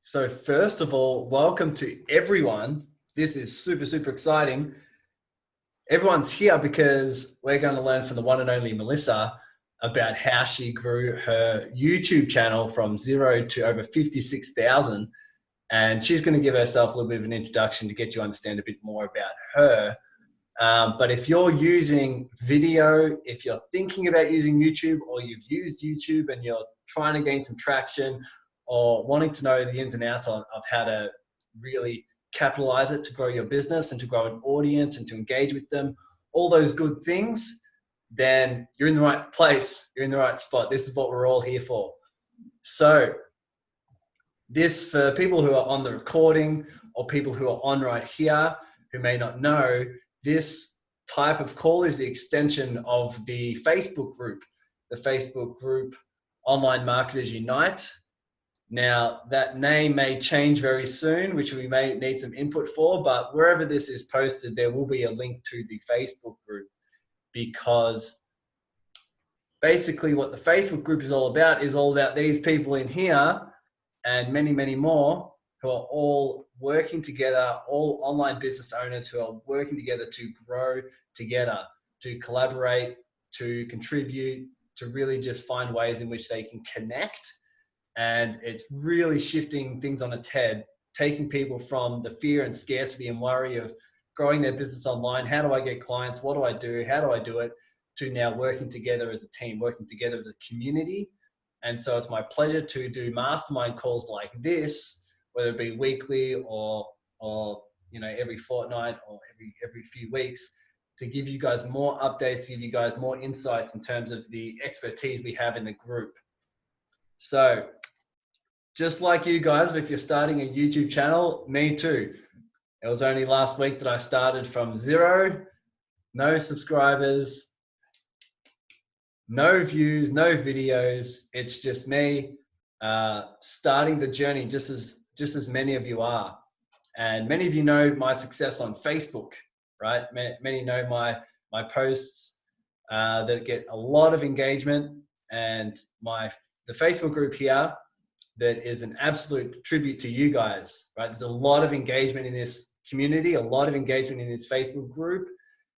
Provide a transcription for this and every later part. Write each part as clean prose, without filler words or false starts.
So first of all, welcome to everyone. This is super, super exciting. Everyone's here because we're going to learn from the one and only Melissa about how she grew her YouTube channel from 0 to over 56,000. And she's going to give herself a little bit of an introduction to get you to understand a bit more about her. But if you're using video, if you're thinking about using YouTube, or you've used YouTube and you're trying to gain some traction or wanting to know the ins and outs of how to really capitalize it to grow your business and to grow an audience and to engage with them, all those good things, then you're in the right place. You're in the right spot. This is what we're all here for. So this, for people who are on the recording or people who are on right here who may not know, this type of call is the extension of the Facebook group Online Marketers Unite. Now that name may change very soon, which we may need some input for, but wherever this is posted, there will be a link to the Facebook group, because basically what the Facebook group is all about these people in here and many, many more who are all working together, all online business owners who are working together to grow together, to collaborate, to contribute, to really just find ways in which they can connect. And it's really shifting things on its head, taking people from the fear and scarcity and worry of growing their business online. How do I get clients? What do I do? How do I do it? To now working together as a team, working together as a community. And so it's my pleasure to do mastermind calls like this, whether it be weekly or every fortnight or every few weeks, to give you guys more updates, to give you guys more insights in terms of the expertise we have in the group. So just like you guys, if you're starting a YouTube channel, me too. It was only last week that I started from 0, no subscribers, no views, no videos. It's just me starting the journey, just as many of you are. And many of you know my success on Facebook, right? Many know my posts that get a lot of engagement, and the Facebook group here that is an absolute tribute to you guys, right? There's a lot of engagement in this community, a lot of engagement in this Facebook group,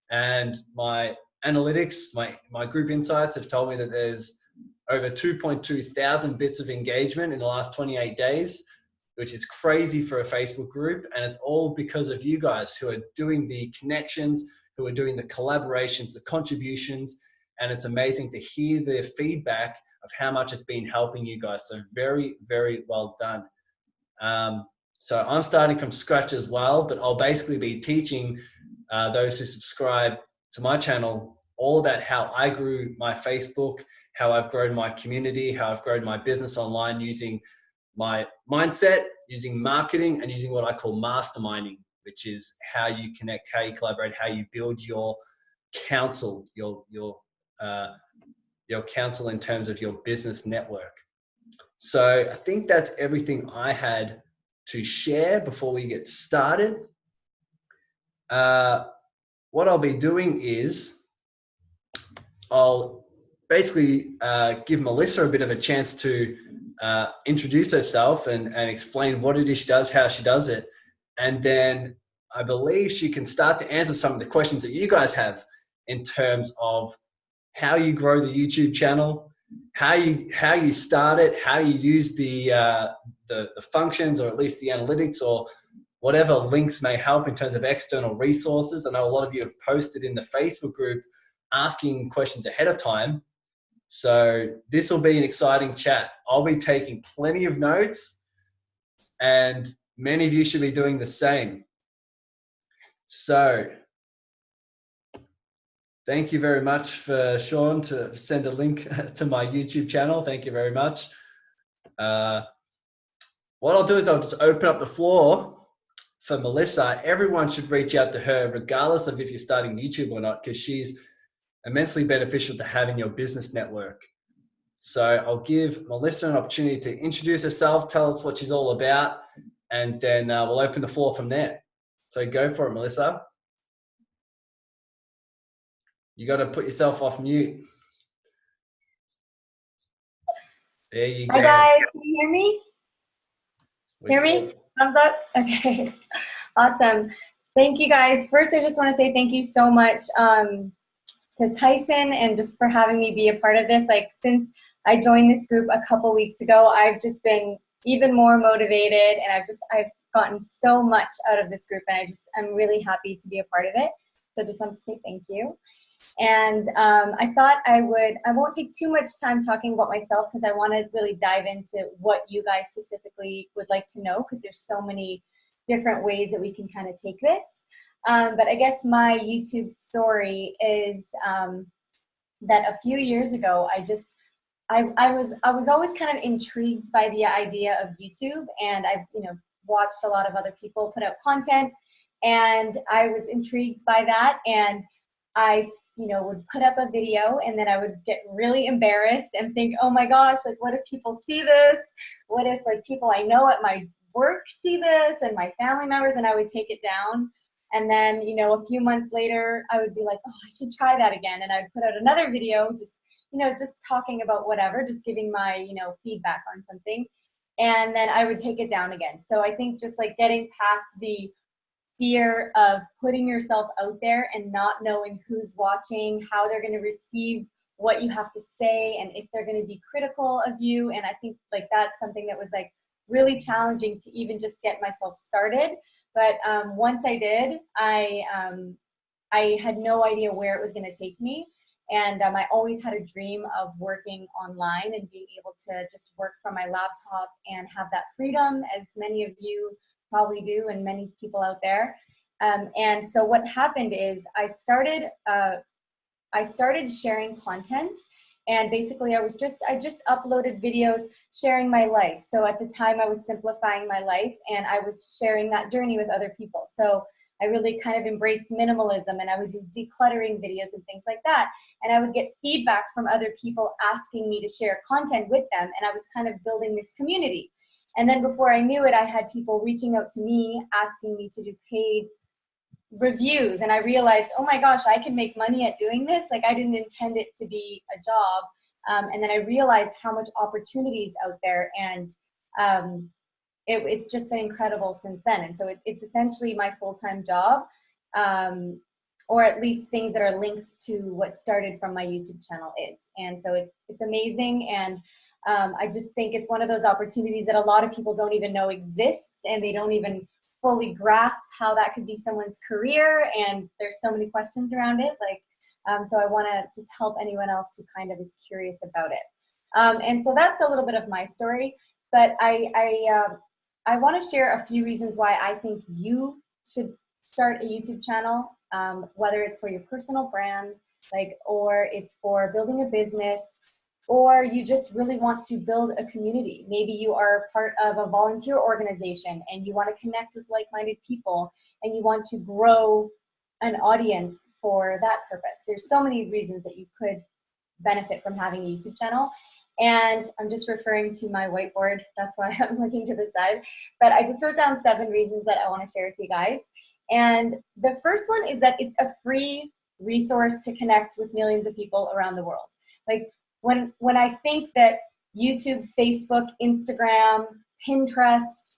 and my analytics, my group insights have told me that there's over 2.2 thousand bits of engagement in the last 28 days, which is crazy for a Facebook group. And it's all because of you guys who are doing the connections, who are doing the collaborations, the contributions. And it's amazing to hear the feedback of how much it's been helping you guys. So very, very well done. So I'm starting from scratch as well, but I'll basically be teaching those who subscribe to my channel all about how I grew my Facebook, how I've grown my community, how I've grown my business online using my mindset, using marketing, and using what I call masterminding, which is how you connect, how you collaborate, how you build your council, your council in terms of your business network. So I think that's everything I had to share before we get started. What I'll be doing is I'll basically give Melissa a bit of a chance to introduce herself and explain what it is she does, how she does it. And then I believe she can start to answer some of the questions that you guys have in terms of how you grow the YouTube channel, how you start it, how you use the functions, or at least the analytics, or whatever links may help in terms of external resources. I know a lot of you have posted in the Facebook group asking questions ahead of time. So this will be an exciting chat. I'll be taking plenty of notes, and many of you should be doing the same. So thank you very much for Sean to send a link to my YouTube channel. Thank you very much. What I'll do is I'll just open up the floor for Melissa. Everyone should reach out to her regardless of if you're starting YouTube or not, because she's immensely beneficial to have in your business network. So I'll give Melissa an opportunity to introduce herself, tell us what she's all about, and then we'll open the floor from there. So go for it, Melissa. You got to put yourself off mute. There you go. Hi guys, can you hear me? We're Hear good. me? Thumbs up? Okay. Awesome. Thank you guys. First, I just want to say thank you so much to Tyson and just for having me be a part of this. Like, since I joined this group a couple weeks ago, I've just been even more motivated, and I've gotten so much out of this group, and I'm really happy to be a part of it. So just want to say thank you. And I thought I won't take too much time talking about myself because I want to really dive into what you guys specifically would like to know, because there's so many different ways that we can kind of take this. But I guess my YouTube story is that a few years ago, I was always kind of intrigued by the idea of YouTube, and I've watched a lot of other people put out content, and I was intrigued by that, and I would put up a video, and then I would get really embarrassed and think, oh my gosh, like, what if people see this? What if, like, people I know at my work see this, and my family members? And I would take it down. And then, a few months later, I would be like, oh, I should try that again. And I'd put out another video, just talking about whatever, just giving my, feedback on something. And then I would take it down again. So I think just like getting past the fear of putting yourself out there and not knowing who's watching, how they're going to receive what you have to say, and if they're going to be critical of you. And I think like that's something that was like really challenging to even just get myself started. But once I did, I had no idea where it was going to take me. And I always had a dream of working online and being able to just work from my laptop and have that freedom, as many of you probably do, and many people out there. And so what happened is I started sharing content, and basically I just uploaded videos sharing my life. So at the time I was simplifying my life, and I was sharing that journey with other people. So I really kind of embraced minimalism, and I would do decluttering videos and things like that. And I would get feedback from other people asking me to share content with them, and I was kind of building this community. And then before I knew it, I had people reaching out to me, asking me to do paid reviews. And I realized, oh my gosh, I can make money at doing this. Like, I didn't intend it to be a job. And then I realized how much opportunities out there. And it's just been incredible since then. And so it's essentially my full-time job, or at least things that are linked to what started from my YouTube channel is. And so it's amazing. And I just think it's one of those opportunities that a lot of people don't even know exists, and they don't even fully grasp how that could be someone's career. And there's so many questions around it. So I want to just help anyone else who kind of is curious about it. And so that's a little bit of my story, but I want to share a few reasons why I think you should start a YouTube channel, whether it's for your personal brand, or it's for building a business, or you just really want to build a community. Maybe you are part of a volunteer organization and you want to connect with like-minded people, and you want to grow an audience for that purpose. There's so many reasons that you could benefit from having a YouTube channel. And I'm just referring to my whiteboard. That's why I'm looking to the side. But I just wrote down 7 reasons that I want to share with you guys. And the first one is that it's a free resource to connect with millions of people around the world. Like, when I think that YouTube, Facebook, Instagram, Pinterest,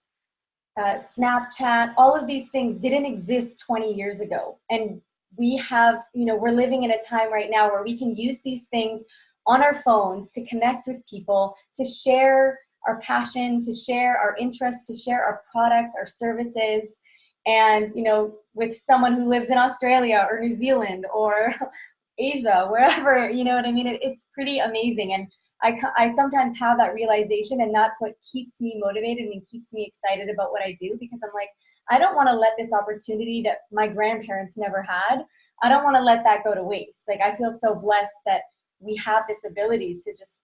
Snapchat, all of these things didn't exist 20 years ago. And we have, we're living in a time right now where we can use these things on our phones to connect with people, to share our passion, to share our interests, to share our products, our services. And, with someone who lives in Australia or New Zealand or Asia, wherever, you know what I mean? It's pretty amazing. And I sometimes have that realization, and that's what keeps me motivated and keeps me excited about what I do, because I'm like, I don't want to let this opportunity that my grandparents never had, I don't want to let that go to waste. Like, I feel so blessed that we have this ability to just,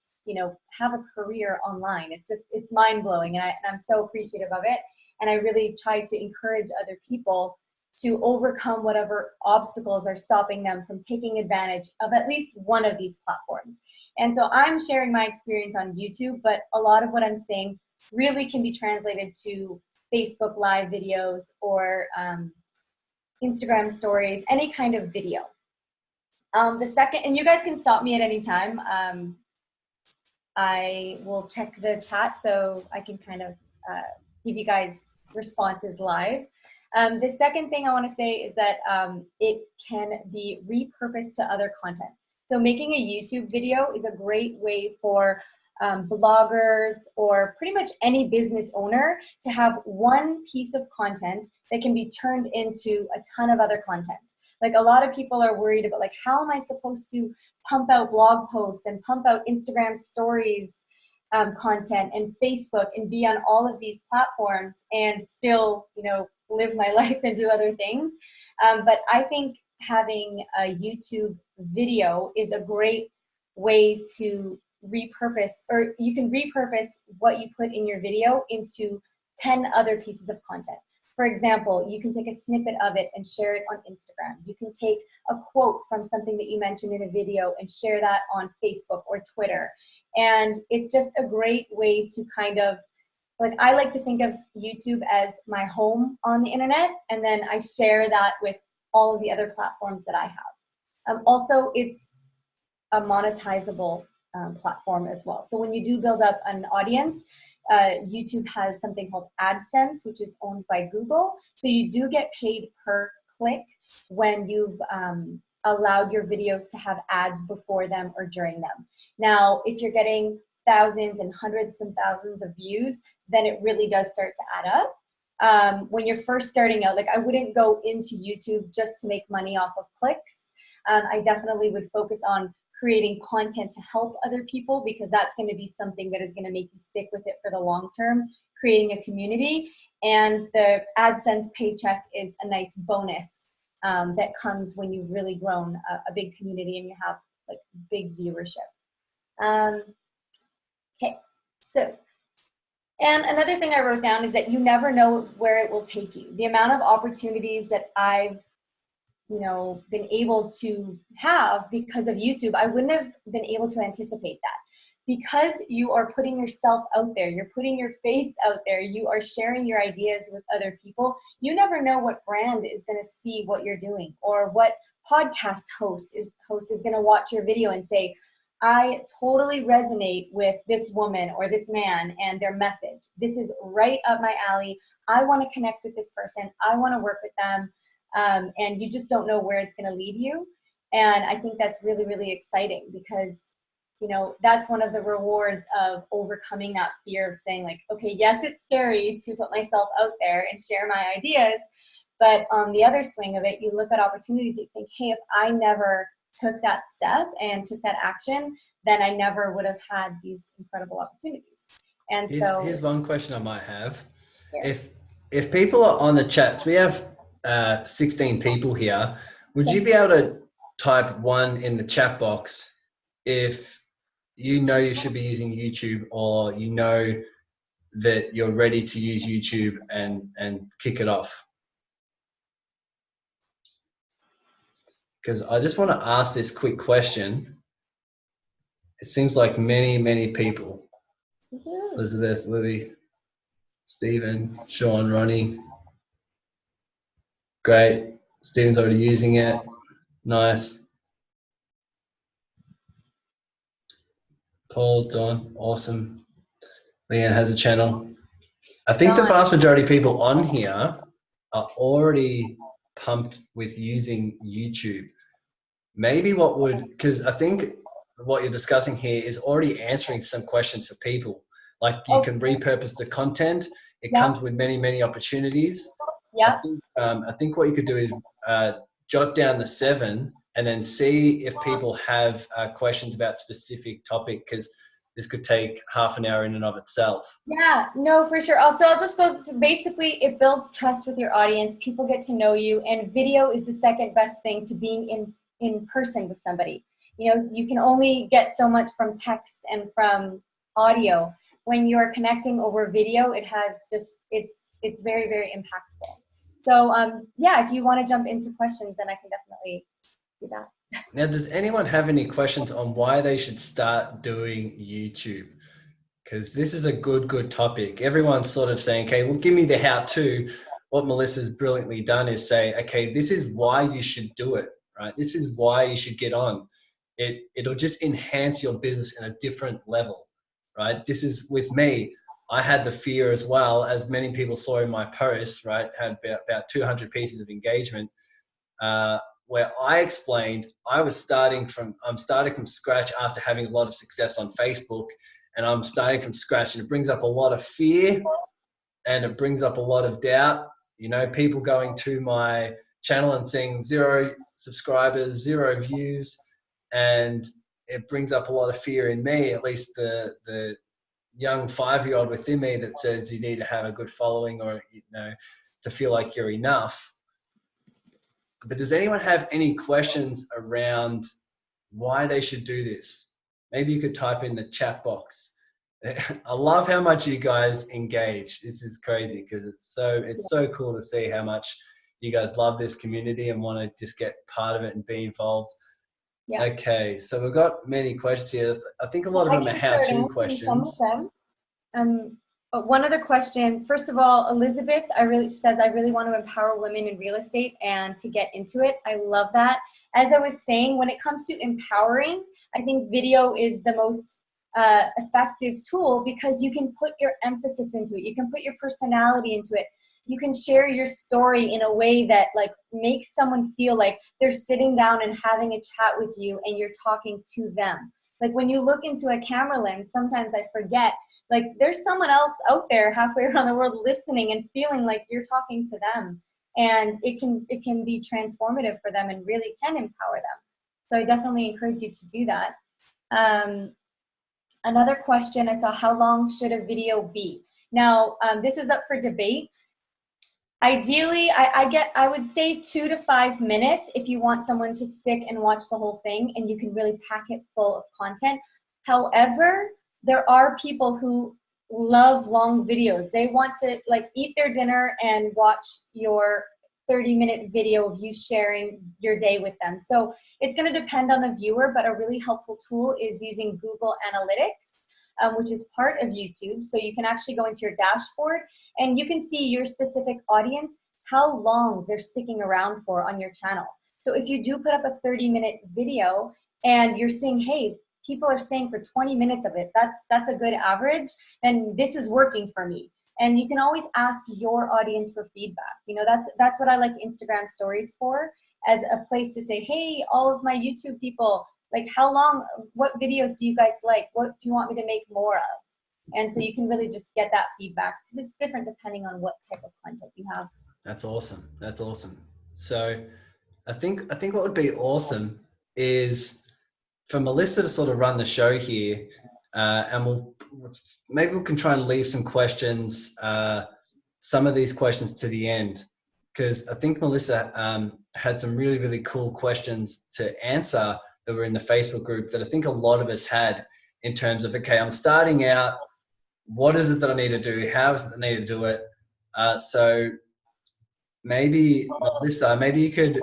have a career online. It's mind-blowing, and I'm so appreciative of it. And I really try to encourage other people to overcome whatever obstacles are stopping them from taking advantage of at least one of these platforms. And so I'm sharing my experience on YouTube, but a lot of what I'm saying really can be translated to Facebook Live videos or Instagram stories, any kind of video. The second, and you guys can stop me at any time. I will check the chat so I can kind of give you guys responses live. The second thing I want to say is that it can be repurposed to other content. So making a YouTube video is a great way for bloggers or pretty much any business owner to have one piece of content that can be turned into a ton of other content. Like a lot of people are worried about like, how am I supposed to pump out blog posts and pump out Instagram stories content and Facebook and be on all of these platforms and still, you know, live my life and do other things. But I think having a YouTube video is a great way to repurpose, or you can repurpose what you put in your video into 10 other pieces of content. For example, you can take a snippet of it and share it on Instagram. You can take a quote from something that you mentioned in a video and share that on Facebook or Twitter. And it's just a great way to kind of, like, I like to think of YouTube as my home on the internet, and then I share that with all of the other platforms that I have. Also, it's a monetizable platform as well. So when you do build up an audience, YouTube has something called AdSense, which is owned by Google. So you do get paid per click when you've allowed your videos to have ads before them or during them. Now, if you're getting thousands and hundreds and thousands of views, then it really does start to add up. When you're first starting out, like, I wouldn't go into YouTube just to make money off of clicks. I definitely would focus on creating content to help other people, because that's going to be something that is going to make you stick with it for the long term, creating a community. And the AdSense paycheck is a nice bonus that comes when you've really grown a big community and you have like big viewership. Okay, so, and another thing I wrote down is that you never know where it will take you. The amount of opportunities that I've been able to have because of YouTube, I wouldn't have been able to anticipate that. Because you are putting yourself out there, you're putting your face out there, you are sharing your ideas with other people, you never know what brand is going to see what you're doing, or what podcast host is going to watch your video and say, I totally resonate with this woman or this man and their message. This is right up my alley. I want to connect with this person. I want to work with them. And you just don't know where it's going to lead you. And I think that's really, really exciting, because, that's one of the rewards of overcoming that fear of saying, like, okay, yes, it's scary to put myself out there and share my ideas. But on the other swing of it, you look at opportunities, you think, hey, if I never took that step and took that action, then I never would have had these incredible opportunities. And here's one question I might have. Yeah. If people are on the chats, we have 16 people here. Would you be able to type 1 in the chat box if you should be using YouTube, or that you're ready to use YouTube and kick it off? Because I just want to ask this quick question. It seems like many people. Mm-hmm. Elizabeth, Lily, Stephen, Sean, Ronnie. Great. Stephen's already using it. Nice. Paul, Don, awesome. Leanne has a channel. I think the vast majority of people on here are already pumped with using YouTube. Maybe because I think what you're discussing here is already answering some questions for people. Like, you can repurpose the content. It comes with many opportunities. Yeah. I think what you could do is jot down the 7 and then see if people have questions about specific topic, because this could take half an hour in and of itself. Yeah, no, for sure. Also, I'll just go through, basically, it builds trust with your audience. People get to know you, and video is the second best thing to being in person with somebody. You can only get so much from text and from audio. When you're connecting over video, it has just, it's very, very impactful. So, yeah, if you want to jump into questions, then I can definitely do that. Now, does anyone have any questions on why they should start doing YouTube? Because this is a good topic. Everyone's sort of saying, okay, well, give me the how-to. What Melissa's brilliantly done is say, okay, this is why you should do it, right? This is why you should get on. It'll just enhance your business in a different level, right? This is with me. I had the fear as well, as many people saw in my posts, right? Had about 200 pieces of engagement, where I explained I'm starting from scratch after having a lot of success on Facebook, and I'm starting from scratch, and it brings up a lot of fear, and it brings up a lot of doubt. You know, people going to my channel and seeing 0 subscribers, 0 views, and it brings up a lot of fear in me, at least the young 5-year-old within me that says you need to have a good following, or, you know, to feel like you're enough. But does anyone have any questions around why they should do this? Maybe you could type in the chat box. I love how much you guys engage. This is crazy because it's so cool to see how much you guys love this community and want to just get part of it and be involved. Yeah. Okay, so we've got many questions here. I think a lot of them are how-to questions. Some of them. But one other question. First of all, Elizabeth says, I really want to empower women in real estate and to get into it. I love that. As I was saying, when it comes to empowering, I think video is the most effective tool because you can put your emphasis into it. You can put your personality into it. You can share your story in a way that like makes someone feel like they're sitting down and having a chat with you and you're talking to them. Like when you look into a camera lens, sometimes I forget, like there's someone else out there halfway around the world listening and feeling like you're talking to them. And it can be transformative for them and really can empower them. So I definitely encourage you to do that. Another question I saw, how long should a video be? Now, this is up for debate. Ideally, I would say 2 to 5 minutes if you want someone to stick and watch the whole thing and you can really pack it full of content. However, there are people who love long videos. They want to like eat their dinner and watch your 30-minute video of you sharing your day with them. So it's going to depend on the viewer, but a really helpful tool is using Google Analytics, which is part of YouTube. So you can actually go into your dashboard and you can see your specific audience, how long they're sticking around for on your channel. So if you do put up a 30-minute video and you're seeing, hey, people are staying for 20 minutes of it, that's a good average, and this is working for me. And you can always ask your audience for feedback. You know, that's what I like Instagram stories for, as a place to say, hey, all of my YouTube people, like how long, what videos do you guys like? What do you want me to make more of? And so you can really just get that feedback because it's different depending on what type of content you have. That's awesome. That's awesome. So I think what would be awesome is for Melissa to sort of run the show here, and maybe we can try and leave some questions, some of these questions to the end, because I think Melissa had some really, really cool questions to answer that were in the Facebook group that I think a lot of us had in terms of, okay, I'm starting out, what is it that I need to do? How is it that I need to do it? So maybe Melissa, maybe you could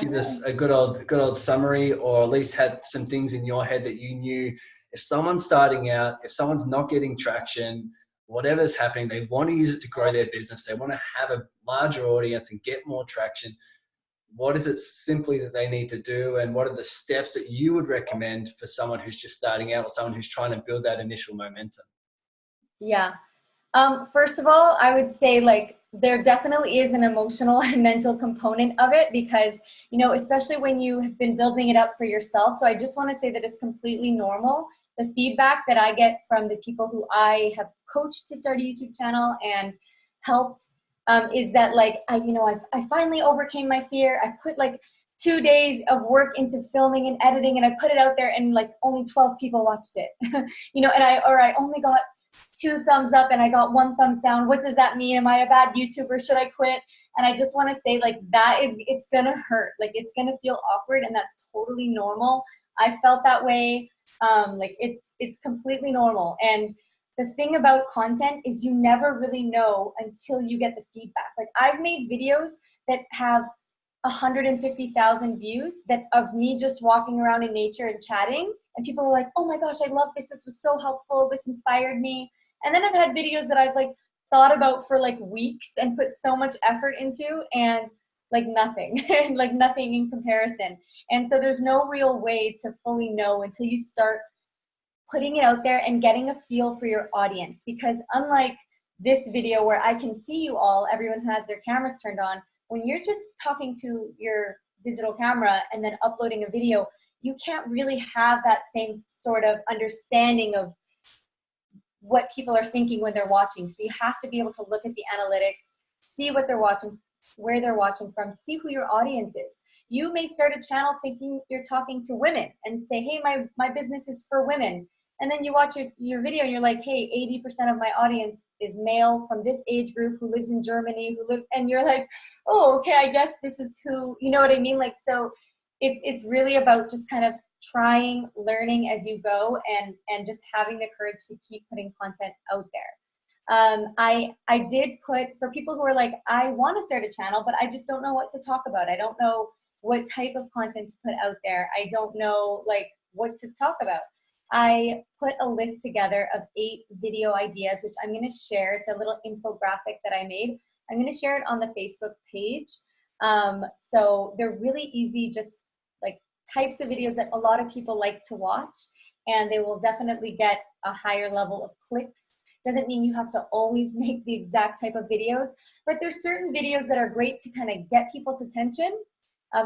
give us a good old summary, or at least had some things in your head that you knew if someone's starting out, if someone's not getting traction, whatever's happening, they want to use it to grow their business, they want to have a larger audience and get more traction. What is it simply that they need to do, and what are the steps that you would recommend for someone who's just starting out or someone who's trying to build that initial momentum? Yeah. First of all, I would say like there definitely is an emotional and mental component of it because, you know, especially when you have been building it up for yourself. So I just want to say that it's completely normal. The feedback that I get from the people who I have coached to start a YouTube channel and helped is that like, I finally overcame my fear. I put like 2 days of work into filming and editing and I put it out there and like only 12 people watched it, you know, and I only got 2 thumbs up and I got 1 thumbs down. What does that mean? Am I a bad YouTuber? Should I quit? And I just want to say like it's going to hurt. Like it's going to feel awkward and that's totally normal. I felt that way. Like it's completely normal. And the thing about content is you never really know until you get the feedback. Like I've made videos that have 150,000 views that of me just walking around in nature and chatting. And people are like, oh my gosh, I love this. This was so helpful. This inspired me. And then I've had videos that I've like thought about for like weeks and put so much effort into and like nothing, like nothing in comparison. And so there's no real way to fully know until you start putting it out there and getting a feel for your audience. Because unlike this video where I can see you all, everyone who has their cameras turned on, when you're just talking to your digital camera and then uploading a video, you can't really have that same sort of understanding of what people are thinking when they're watching. So you have to be able to look at the analytics, see what they're watching, where they're watching from, see who your audience is. You may start a channel thinking you're talking to women and say, hey, my business is for women. And then you watch your video and you're like, hey, 80% of my audience is male from this age group who lives in Germany, and you're like, oh, okay, I guess this is who, you know what I mean? Like, so it's really about just kind of trying, learning as you go, and just having the courage to keep putting content out there. I did put, for people who are like, I want to start a channel, but I just don't know what to talk about. I don't know what type of content to put out there. I don't know like what to talk about. I put a list together of 8 video ideas, which I'm going to share. It's a little infographic that I made. I'm going to share it on the Facebook page. So they're really easy, just like types of videos that a lot of people like to watch, and they will definitely get a higher level of clicks. Doesn't mean you have to always make the exact type of videos, but there's certain videos that are great to kind of get people's attention.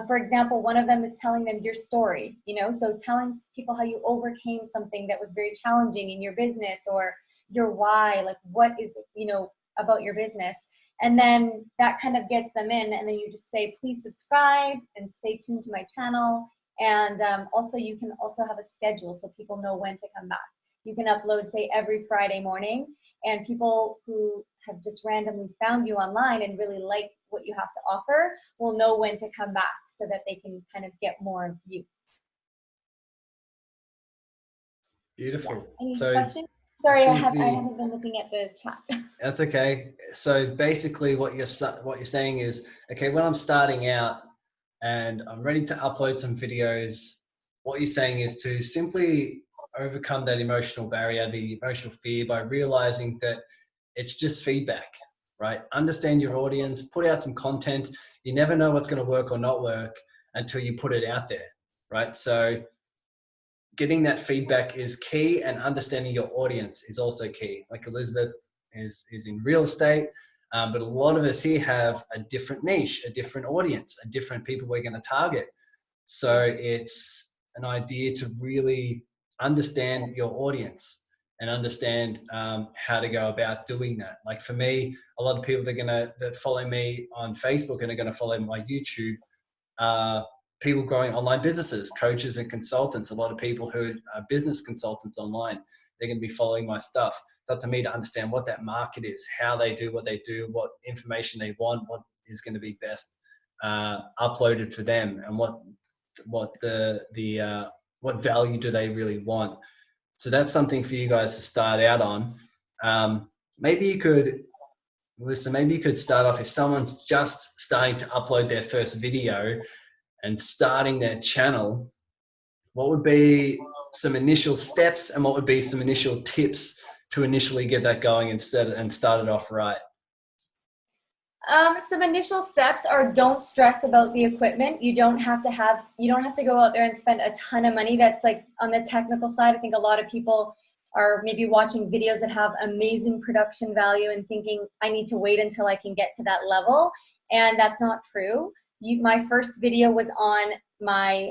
For example, one of them is telling them your story, you know, so telling people how you overcame something that was very challenging in your business, or your why, like what is, you know, about your business. And then that kind of gets them in, and then you just say, please subscribe and stay tuned to my channel. And also you can also have a schedule so people know when to come back. You can upload, say, every Friday morning, and people who have just randomly found you online and really like what you have to offer will know when to come back so that they can kind of get more of you. Beautiful. Yeah. Any So questions? Sorry, I think haven't been looking at the chat. that's okay. So basically what you're saying is, okay, when I'm starting out and I'm ready to upload some videos, what you're saying is to simply overcome that emotional barrier, the emotional fear, by realizing that it's just feedback, right? Understand your audience, put out some content. You never know what's going to work or not work until you put it out there, right? So getting that feedback is key, and understanding your audience is also key. Like Elizabeth is in real estate, but a lot of us here have a different niche, a different audience, a different people we're going to target. So it's an idea to really understand your audience and understand how to go about doing that. Like for me, a lot of people that follow me on Facebook and are going to follow my YouTube people growing online businesses, coaches and consultants. A lot of people who are business consultants online, they're going to be following my stuff. It's up to me to understand what that market is, how they do what they do, what information they want, what is going to be best uploaded for them, and what value do they really want. So that's something for you guys to start out on. Maybe you could, Melissa, maybe you could start off, if someone's just starting to upload their first video and starting their channel, what would be some initial steps and what would be some initial tips to initially get that going and start it off right? Some initial steps are, don't stress about the equipment. You don't have to go out there and spend a ton of money. That's like on the technical side. I think a lot of people are maybe watching videos that have amazing production value and thinking, I need to wait until I can get to that level. And that's not true. My first video was on my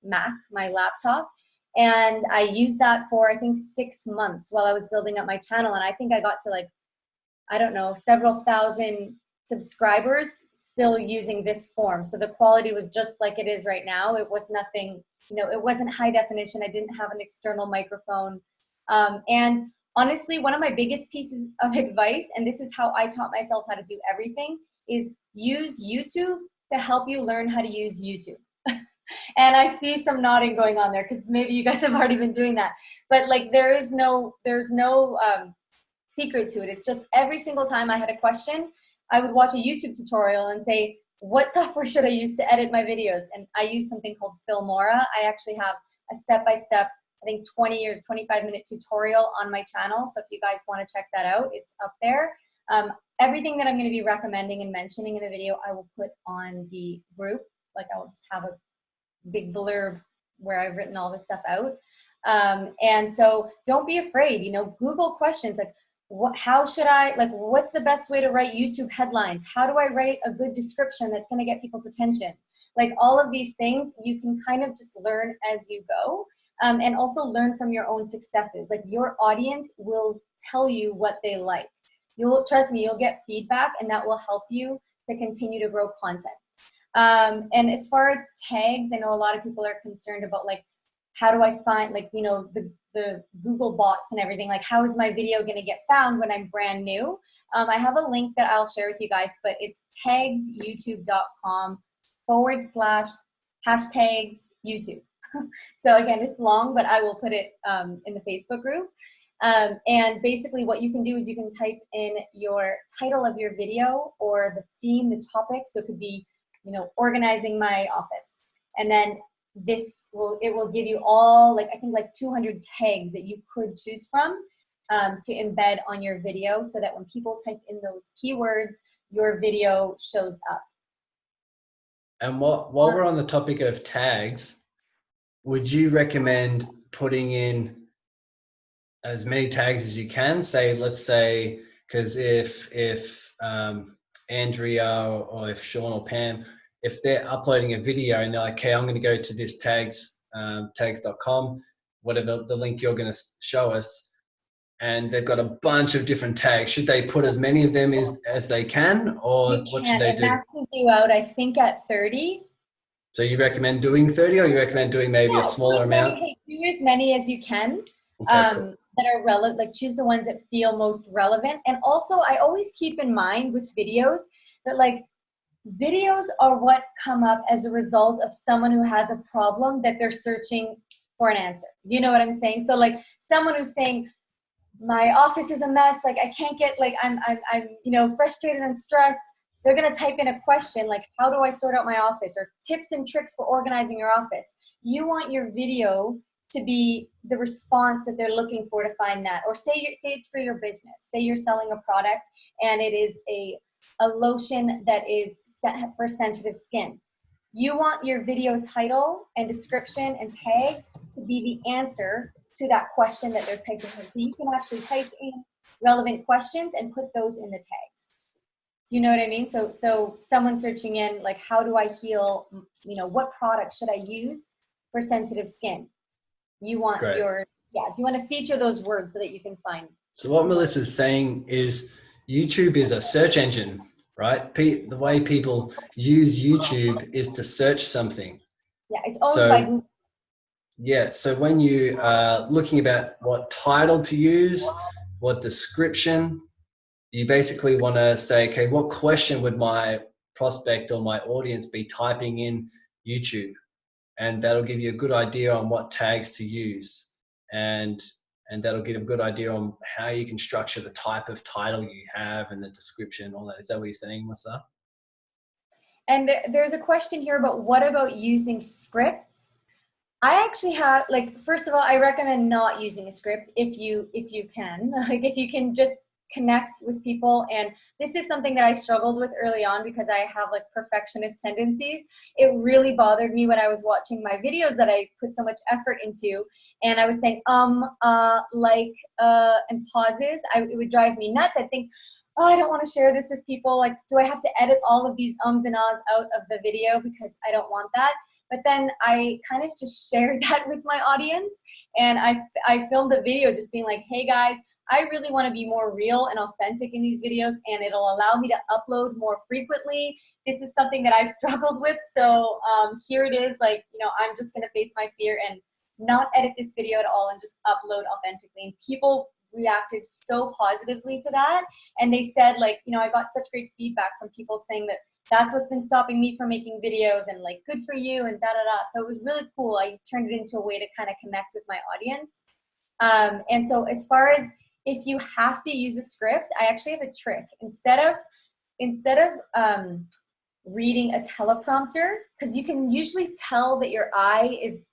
Mac, my laptop, and I used that for, I think, 6 months while I was building up my channel. And I think I got to, like, I don't know, several thousand subscribers still using this form. So the quality was just like it is right now. It was nothing, you know, it wasn't high definition. I didn't have an external microphone. And honestly, one of my biggest pieces of advice, and this is how I taught myself how to do everything, is use YouTube to help you learn how to use YouTube. And I see some nodding going on there because maybe you guys have already been doing that. But like, there's no secret to it. It's just every single time I had a question, I would watch a YouTube tutorial and say, what software should I use to edit my videos? And I use something called Filmora. I actually have a step-by-step, I think 20 or 25-minute tutorial on my channel. So if you guys want to check that out, it's up there. Everything that I'm going to be recommending and mentioning in the video, I will put on the group. Like, I will just have a big blurb where I've written all this stuff out. And so don't be afraid, you know, Google questions like, how should I, like, what's the best way to write YouTube headlines? How do I write a good description that's going to get people's attention? Like all of these things, you can kind of just learn as you go, and also learn from your own successes. Like your audience will tell you what they like. Trust me, you'll get feedback, and that will help you to continue to grow content. And as far as tags, I know a lot of people are concerned about like, how do I find, like, you know, the Google bots and everything, like how is my video going to get found when I'm brand new? I have a link that I'll share with you guys, but it's tagsyoutube.com/hashtags YouTube. So again, it's long, but I will put it in the Facebook group. And basically what you can do is you can type in your title of your video or the theme, the topic. So it could be, you know, organizing my office. And then it will give you all, like, I think like 200 tags that you could choose from to embed on your video, so that when people type in those keywords, your video shows up. And while we're on the topic of tags, would you recommend putting in as many tags as you can? Say, let's say, because if Andrea or if Sean or Pam, if they're uploading a video and they're like, okay, I'm going to go to this tags.com, whatever the link you're going to show us, and they've got a bunch of different tags, should they put as many of them as they can, or what should they do? It maxes you out, I think, at 30. So you recommend doing 30, or you recommend doing maybe a smaller amount? Hey, do as many as you can. Okay, cool. That are relevant, like choose the ones that feel most relevant. And also I always keep in mind with videos that like videos are what come up as a result of someone who has a problem that they're searching for an answer. You know what I'm saying? So like someone who's saying, my office is a mess, like I can't get, like I'm you know, frustrated and stressed. They're going to type in a question like, how do I sort out my office, or tips and tricks for organizing your office. You want your video to be the response that they're looking for to find that. Or say it's for your business. Say you're selling a product and it is a lotion that is set for sensitive skin. You want your video title and description and tags to be the answer to that question that they're typing in. So you can actually type in relevant questions and put those in the tags. Do you know what I mean? So someone searching in like, how do I heal, you know, what product should I use for sensitive skin? You want Great. you want to feature those words so that you can find. So what Melissa's saying is YouTube is a search engine, right? The way people use YouTube is to search something. Yeah, it's owned by Google. Yeah, so when you are looking about what title to use, what description, you basically want to say, okay, what question would my prospect or my audience be typing in YouTube? And that'll give you a good idea on what tags to use. And that'll give a good idea on how you can structure the type of title you have and the description, all that. Is that what you're saying, Melissa? And there's a question here about what about using scripts? I actually have, like, first of all, I recommend not using a script if you can. Like, if you can just connect with people. And this is something that I struggled with early on because I have like perfectionist tendencies. It really bothered me when I was watching my videos that I put so much effort into, and I was saying and pauses. It would drive me nuts. I think, oh, I don't want to share this with people. Like, do I have to edit all of these ums and ahs out of the video because I don't want that? But then I kind of just shared that with my audience, and I filmed a video just being like, hey guys, I really want to be more real and authentic in these videos, and it'll allow me to upload more frequently. This is something that I struggled with, so here it is. Like, you know, I'm just going to face my fear and not edit this video at all and just upload authentically. And people reacted so positively to that, and they said, like, you know, I got such great feedback from people saying that that's what's been stopping me from making videos, and like, good for you, and da-da-da. So it was really cool. I turned it into a way to kind of connect with my audience. And so as far as if you have to use a script, I actually have a trick. Instead of reading a teleprompter, because you can usually tell that your eye is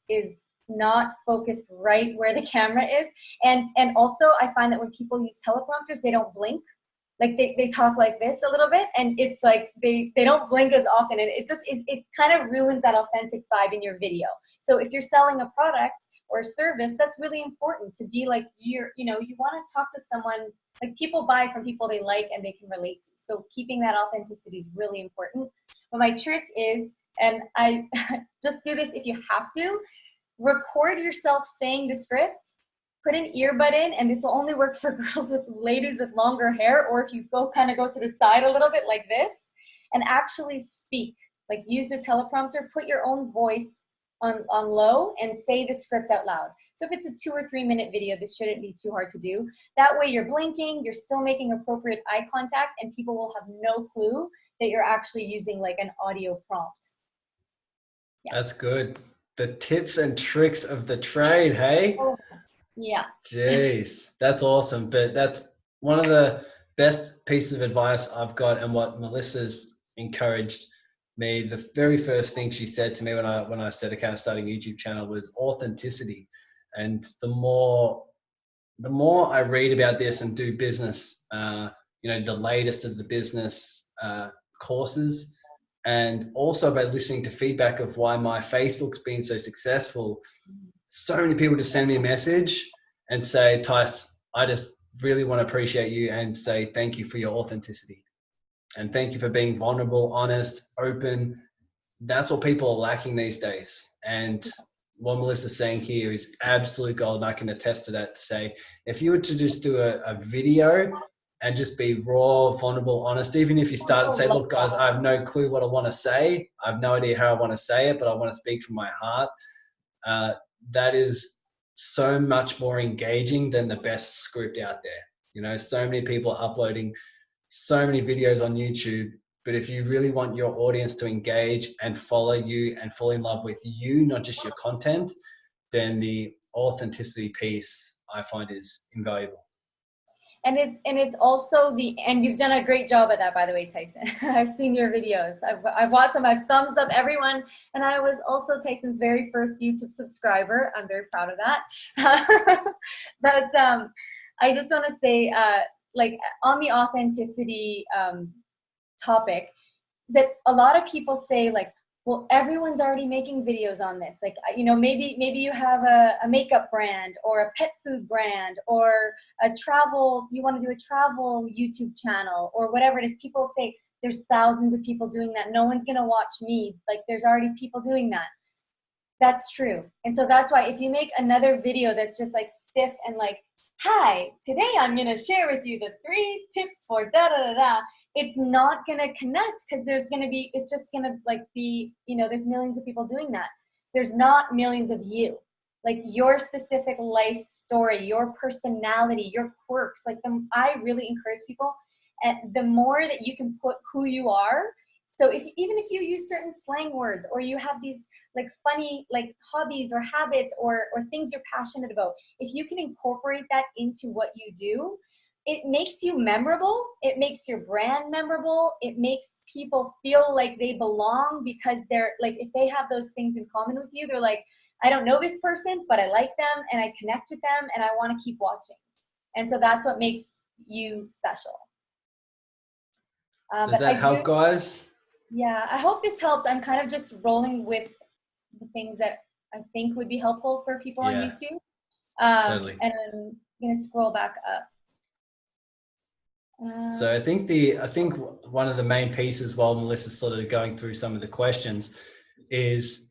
not focused right where the camera is. And also I find that when people use teleprompters, they don't blink. Like they talk like this a little bit, and it's like they don't blink as often, and it kind of ruins that authentic vibe in your video. So if you're selling a product, or service, that's really important to be like, you know, you want to talk to someone, like people buy from people they like and they can relate to. So keeping that authenticity is really important. But my trick is, and I just do this if you have to, record yourself saying the script, put an earbud in, and this will only work for ladies with longer hair, or if you go to the side a little bit like this, and actually speak, like use the teleprompter, put your own voice on low and say the script out loud. So if it's a 2 or 3 minute video, this shouldn't be too hard to do. That way you're blinking, you're still making appropriate eye contact, and people will have no clue that you're actually using like an audio prompt. Yeah. That's good. The tips and tricks of the trade, hey? Oh, yeah. Jeez, that's awesome. But that's one of the best pieces of advice I've got, and what Melissa's encouraged me. The very first thing she said to me when I said I kind of starting a YouTube channel was authenticity. And the more I read about this and do business, you know, the latest of the business courses, and also by listening to feedback of why my Facebook's been so successful, so many people just send me a message and say, Tice, I just really want to appreciate you and say thank you for your authenticity. And thank you for being vulnerable, honest, open. That's what people are lacking these days. And what Melissa's saying here is absolute gold. And I can attest to that, to say, if you were to just do a video and just be raw, vulnerable, honest, even if you start and say, look, guys, I have no clue what I want to say. I have no idea how I want to say it, but I want to speak from my heart. That is so much more engaging than the best script out there. You know, so many people are uploading so many videos on YouTube, but if you really want your audience to engage and follow you and fall in love with you, not just your content, then the authenticity piece I find is invaluable. And it's also and you've done a great job at that, by the way, Tyson. I've seen your videos. I've watched them. I've thumbs up everyone. And I was also Tyson's very first YouTube subscriber. I'm very proud of that. But I just want to say, like on the authenticity topic, that a lot of people say like, well, everyone's already making videos on this. Like, you know, maybe you have a makeup brand or a pet food brand or you want to do a travel YouTube channel or whatever it is. People say there's thousands of people doing that. No one's going to watch me. Like, there's already people doing that. That's true. And so that's why if you make another video that's just like stiff and like, hi, today I'm going to share with you the 3 tips for da da da da, it's not going to connect, because it's just going to like be, you know, there's millions of people doing that. There's not millions of you. Like your specific life story, your personality, your quirks, like I really encourage people, and the more that you can put who you are. So even if you use certain slang words, or you have these like funny like hobbies or habits or things you're passionate about, if you can incorporate that into what you do, it makes you memorable. It makes your brand memorable. It makes people feel like they belong, because they're like, if they have those things in common with you, they're like, I don't know this person, but I like them and I connect with them and I want to keep watching. And so that's what makes you special. Does that help, guys? Yeah, I hope this helps. I'm kind of just rolling with the things that I think would be helpful for people on YouTube. Totally. And I'm going to scroll back up. So I think one of the main pieces, while Melissa's sort of going through some of the questions, is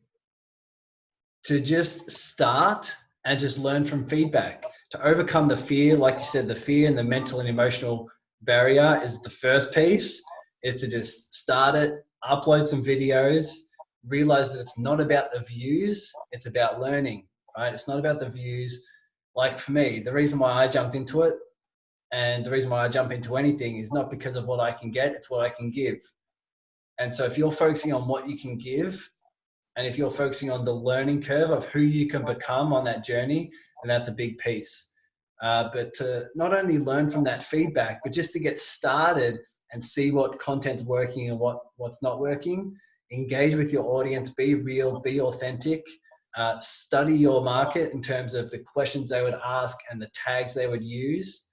to just start and just learn from feedback. To overcome the fear, like you said, the fear and the mental and emotional barrier is the first piece, is to just start it, upload some videos, realize that it's not about the views, it's about learning, right? It's not about the views. Like for me, the reason why I jumped into it, and the reason why I jump into anything, is not because of what I can get, it's what I can give. And so if you're focusing on what you can give, and if you're focusing on the learning curve of who you can become on that journey, then that's a big piece. But to not only learn from that feedback, but just to get started and see what content's working and what's not working, engage with your audience, be real, be authentic, study your market in terms of the questions they would ask and the tags they would use.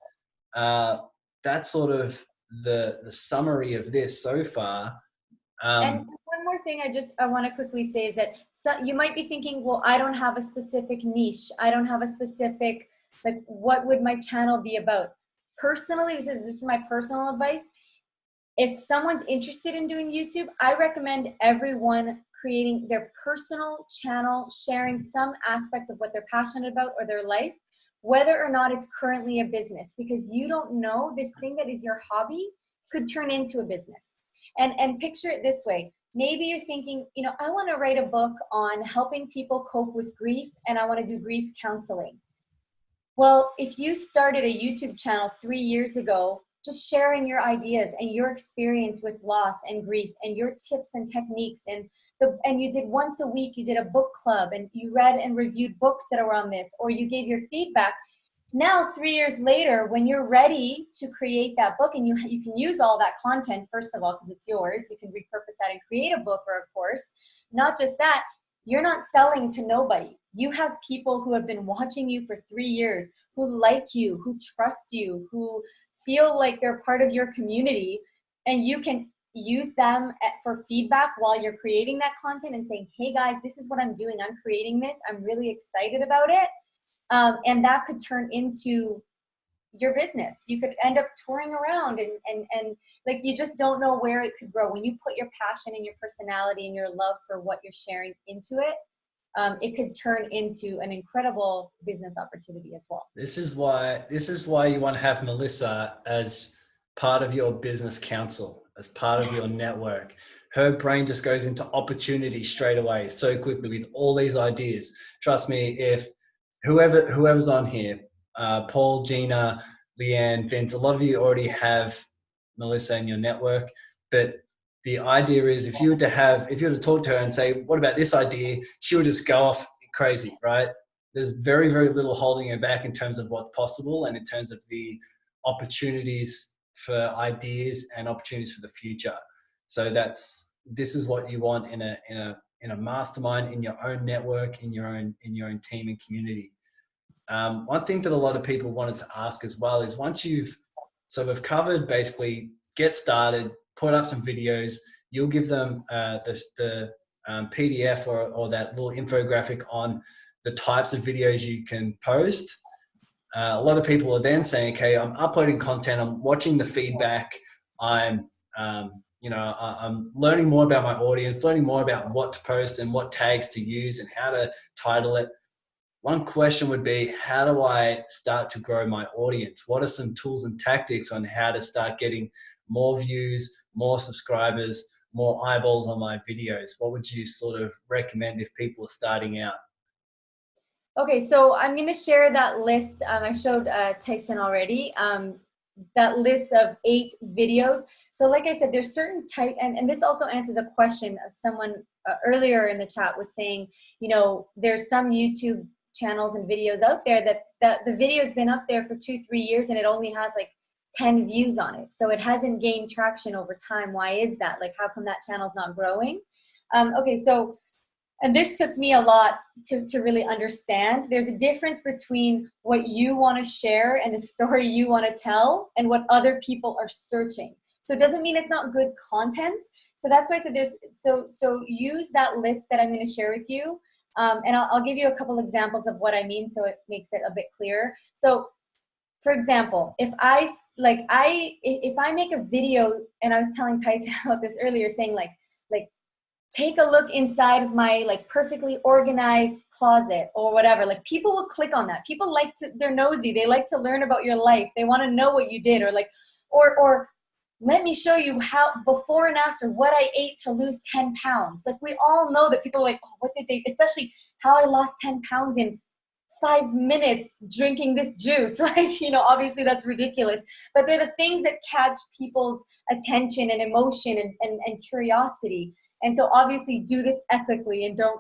That's sort of the summary of this so far. And one one more thing I want to quickly say is that you might be thinking, well, I don't have a specific niche. I don't have a specific, like, what would my channel be about? Personally, this is my personal advice. If someone's interested in doing YouTube, I recommend everyone creating their personal channel, sharing some aspect of what they're passionate about or their life, whether or not it's currently a business, because you don't know, this thing that is your hobby could turn into a business. And picture it this way. Maybe you're thinking, you know, I want to write a book on helping people cope with grief, and I want to do grief counseling. Well, if you started a YouTube channel 3 years ago, just sharing your ideas and your experience with loss and grief and your tips and techniques, and you did once a week, you did a book club and you read and reviewed books that are on this, or you gave your feedback. Now, 3 years later, when you're ready to create that book, and you can use all that content, first of all, because it's yours, you can repurpose that and create a book or a course. Not just that, you're not selling to nobody. You have people who have been watching you for 3 years, who like you, who trust you, who feel like they're part of your community, and you can use them for feedback while you're creating that content and saying, hey guys, this is what I'm doing. I'm creating this. I'm really excited about it. And that could turn into your business. You could end up touring around and like, you just don't know where it could grow. When you put your passion and your personality and your love for what you're sharing into it, it could turn into an incredible business opportunity as well. This is why you want to have Melissa as part of your business council, as part of your network. Her brain just goes into opportunity straight away, so quickly, with all these ideas. Trust me, if whoever's on here, Paul, Gina, Leanne, Vince, a lot of you already have Melissa in your network, but the idea is, if you were to talk to her and say, what about this idea? She would just go off crazy, right? There's very, very little holding her back in terms of what's possible and in terms of the opportunities for ideas and opportunities for the future. So this is what you want in a mastermind, in your own network, in your own team and community. One thing that a lot of people wanted to ask as well is, once you've sort of covered, basically get started, put up some videos, you'll give them the PDF or that little infographic on the types of videos you can post. A lot of people are then saying, okay, I'm uploading content, I'm watching the feedback, I'm learning more about my audience, learning more about what to post and what tags to use and how to title it. One question would be, how do I start to grow my audience? What are some tools and tactics on how to start getting more views, more subscribers, more eyeballs on my videos? What would you sort of recommend if people are starting out? Okay, so I'm going to share that list. I showed Tyson already, that list of 8 videos. So like I said, there's certain type, and this also answers a question of someone earlier in the chat was saying, you know, there's some YouTube channels and videos out there that the video's been up there for 2-3 years and it only has like 10 views on it. So it hasn't gained traction over time. Why is that? Like, how come that channel's not growing? Okay, so, and this took me a lot to really understand. There's a difference between what you want to share and the story you want to tell and what other people are searching. So it doesn't mean it's not good content. So that's why I said so use that list that I'm going to share with you. And I'll give you a couple examples of what I mean so it makes it a bit clearer. So for example, if I make a video, and I was telling Tyson about this earlier, saying like take a look inside of my like perfectly organized closet or whatever, like people will click on that. People they're nosy. They like to learn about your life. They want to know what you did, or let me show you how before and after what I ate to lose 10 pounds. Like, we all know that people are like, oh, what did they, especially how I lost 10 pounds in 5 minutes drinking this juice. Like, you know, obviously that's ridiculous, but they're the things that catch people's attention and emotion and curiosity. And so obviously do this ethically and don't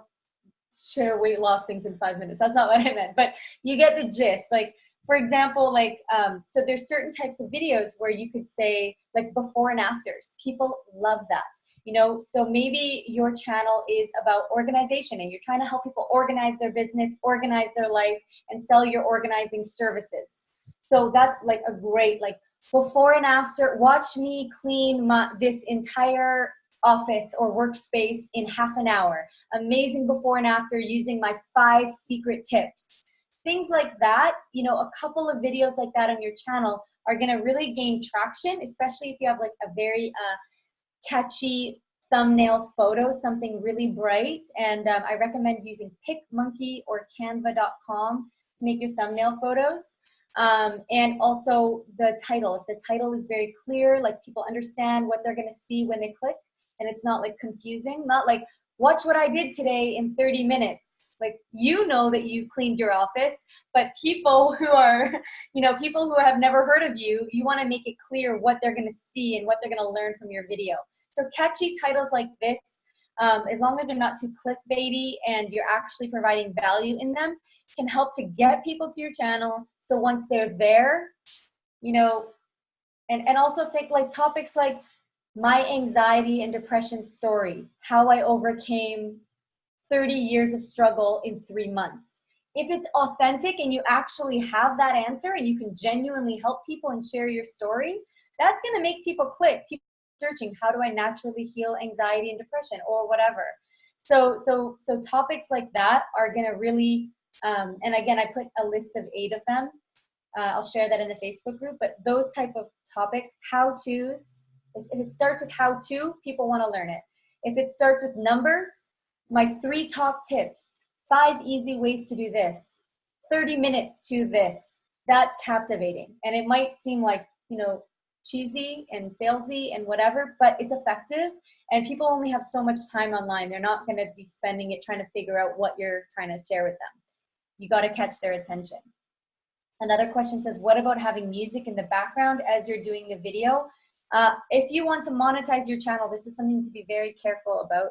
share weight loss things in 5 minutes. That's not what I meant, but you get the gist. Like, for example, like, so there's certain types of videos where you could say like before and afters. People love that, you know? So maybe your channel is about organization and you're trying to help people organize their business, organize their life, and sell your organizing services. So that's like a great, like, before and after, watch me clean this entire office or workspace in half an hour. Amazing before and after using my 5 secret tips. Things like that, you know, a couple of videos like that on your channel are going to really gain traction, especially if you have like a very catchy thumbnail photo, something really bright. And I recommend using PicMonkey or Canva.com to make your thumbnail photos. And also the title. If the title is very clear, like people understand what they're going to see when they click, and it's not like confusing, not like, watch what I did today in 30 minutes. Like, you know that you cleaned your office, but people who are, you know, people who have never heard of you, you want to make it clear what they're going to see and what they're going to learn from your video. So catchy titles like this, as long as they're not too clickbaity and you're actually providing value in them, can help to get people to your channel. So once they're there, you know, and also think like topics like my anxiety and depression story, how I overcame 30 years of struggle in 3 months. If it's authentic and you actually have that answer and you can genuinely help people and share your story, that's going to make people click. People searching, how do I naturally heal anxiety and depression or whatever. So topics like that are going to really, and again, I put a list of 8 of them. I'll share that in the Facebook group, but those type of topics, how-tos, if it starts with how-to, people want to learn it. If it starts with numbers, my 3 top tips, 5 easy ways to do this, 30 minutes to this, that's captivating. And it might seem like, you know, cheesy and salesy and whatever, but it's effective, and people only have so much time online. They're not going to be spending it trying to figure out what you're trying to share with them. You got to catch their attention. Another question says, what about having music in the background as you're doing the video? If you want to monetize your channel, this is something to be very careful about.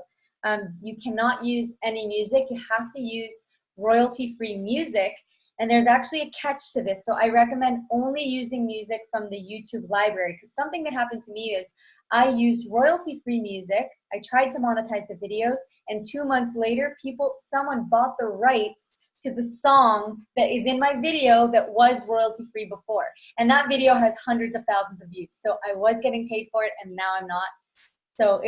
You cannot use any music. You have to use royalty-free music. And there's actually a catch to this. So I recommend only using music from the YouTube library, because something that happened to me is I used royalty-free music. I tried to monetize the videos, and 2 months later, someone bought the rights to the song that is in my video that was royalty-free before. And that video has hundreds of thousands of views. So I was getting paid for it, and now I'm not. So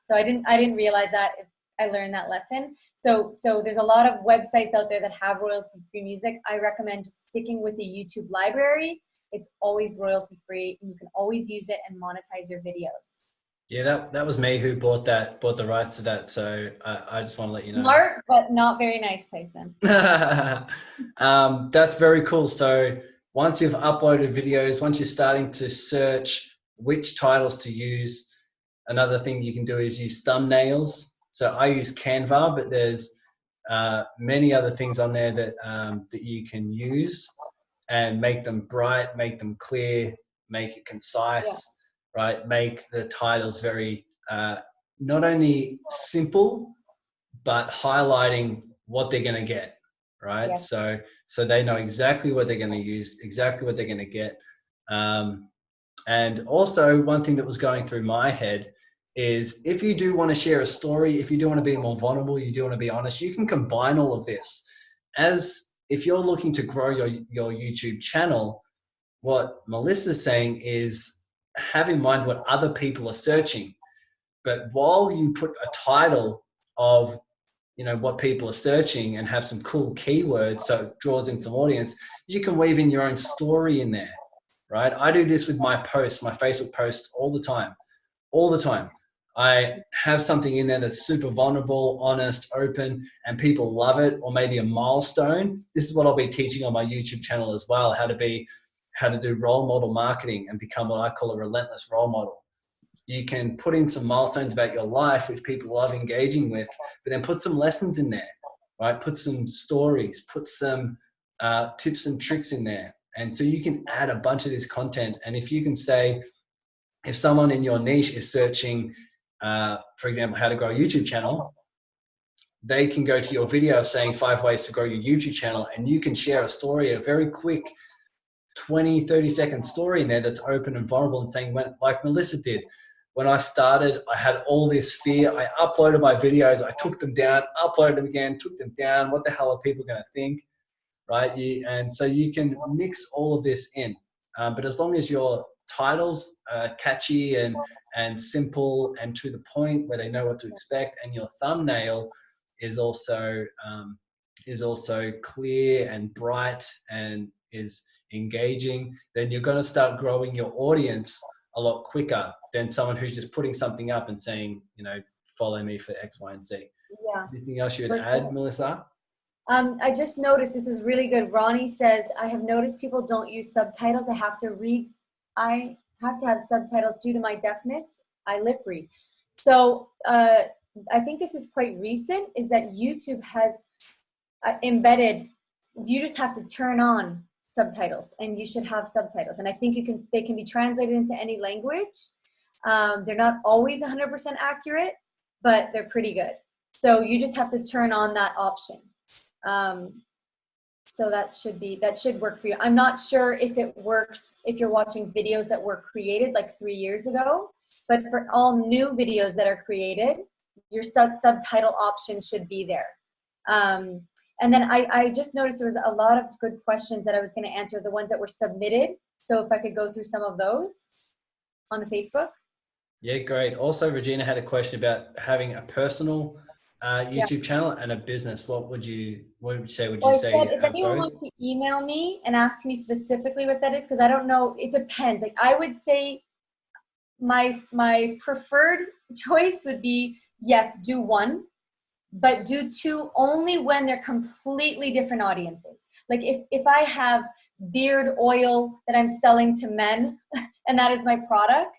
so I didn't realize that. I learned that lesson. So there's a lot of websites out there that have royalty-free music. I recommend just sticking with the YouTube library. It's always royalty-free, and you can always use it and monetize your videos. Yeah, that was me who bought the rights to that. So I just want to let you know. Smart, but not very nice, Tyson. That's very cool. So once you've uploaded videos, once you're starting to search which titles to use, another thing you can do is use thumbnails. So I use Canva, but there's many other things on there that that you can use and make them bright, make them clear, make it concise, right? Make the titles very not only simple, but highlighting what they're going to get, right? Yes. So they know exactly what they're going to use, exactly what they're going to get. And also, one thing that was going through my head is, if you do want to share a story, if you do want to be more vulnerable, you do want to be honest, you can combine all of this. As if you're looking to grow your YouTube channel, what Melissa's saying is have in mind what other people are searching. But while you put a title of, you know, what people are searching and have some cool keywords so it draws in some audience, you can weave in your own story in there, right? I do this with my posts, my Facebook posts all the time. I have something in there that's super vulnerable, honest, open, and people love it, or maybe a milestone. This is what I'll be teaching on my YouTube channel as well, how to do role model marketing and become what I call a relentless role model. You can put in some milestones about your life, which people love engaging with, but then put some lessons in there, right? Put some stories, put some tips and tricks in there. And so you can add a bunch of this content. And if you can say, if someone in your niche is searching, for example, how to grow a YouTube channel, they can go to your video saying 5 ways to grow your YouTube channel, and you can share a story, a very quick 20, 30-second story in there that's open and vulnerable, and saying, like Melissa did, when I started, I had all this fear. I uploaded my videos, I took them down, uploaded them again, took them down. What the hell are people going to think, right? And so you can mix all of this in. But as long as you're titles catchy and simple and to the point where they know what to expect, and your thumbnail is also clear and bright and is engaging, then you're going to start growing your audience a lot quicker than someone who's just putting something up and saying, follow me for X, Y, and Z. Yeah. Anything else you would add, Melissa? I just noticed, this is really good. Ronnie says, I have noticed people don't use subtitles. I have to have subtitles due to my deafness. I lip read. So I think this is quite recent, is that YouTube has embedded, you just have to turn on subtitles and you should have subtitles. And I think they can be translated into any language. They're not always 100% accurate, but they're pretty good. So you just have to turn on that option. So that should work for you. I'm not sure if it works if you're watching videos that were created like 3 years ago, but for all new videos that are created, your subtitle option should be there. And then I just noticed there was a lot of good questions that I was going to answer, the ones that were submitted. So if I could go through some of those on the Facebook. Yeah, great. Also, Regina had a question about having a personal YouTube channel and a business. What would you say? Would you say if anyone wants to email me and ask me specifically what that is, because I don't know, it depends. Like I would say my preferred choice would be, yes, do one, but do two only when they're completely different audiences. Like if I have beard oil that I'm selling to men and that is my product,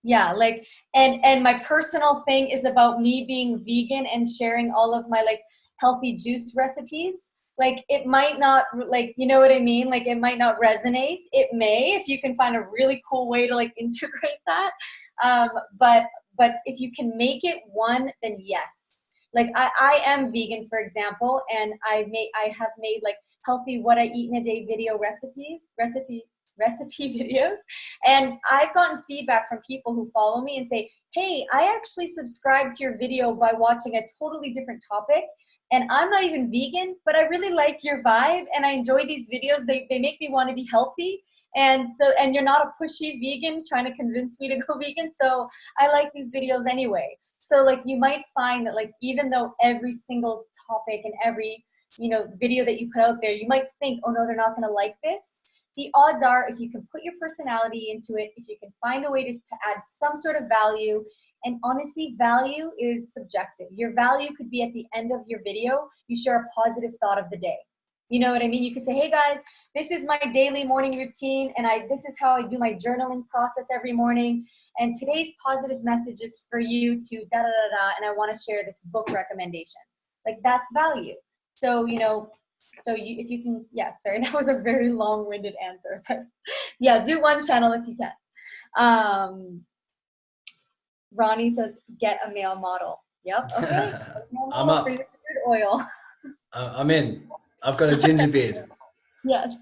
yeah, like, and my personal thing is about me being vegan and sharing all of my like healthy juice recipes, like it might not, like, you know what I mean? Like it might not resonate. It may, if you can find a really cool way to like integrate that. But if you can make it one, then yes. Like I am vegan, for example, and I have made like healthy what I eat in a day video recipe videos. And I've gotten feedback from people who follow me and say, hey, I actually subscribed to your video by watching a totally different topic. And I'm not even vegan, but I really like your vibe and I enjoy these videos. They make me want to be healthy. And you're not a pushy vegan trying to convince me to go vegan. So I like these videos anyway. So like you might find that like, even though every single topic and every, video that you put out there, you might think, oh no, they're not going to like this. The odds are, if you can put your personality into it, if you can find a way to add some sort of value, and honestly, value is subjective. Your value could be at the end of your video, you share a positive thought of the day. You know what I mean? You could say, hey guys, this is my daily morning routine, and this is how I do my journaling process every morning. And today's positive message is for you to da da da da, and I want to share this book recommendation. Like that's value. So, if you can, yeah, sorry, that was a very long-winded answer, but yeah, do one channel if you can. Ronnie says, get a male model. Yep, okay. I'm up. For your beard oil. I'm in. I've got a ginger beard. Yes.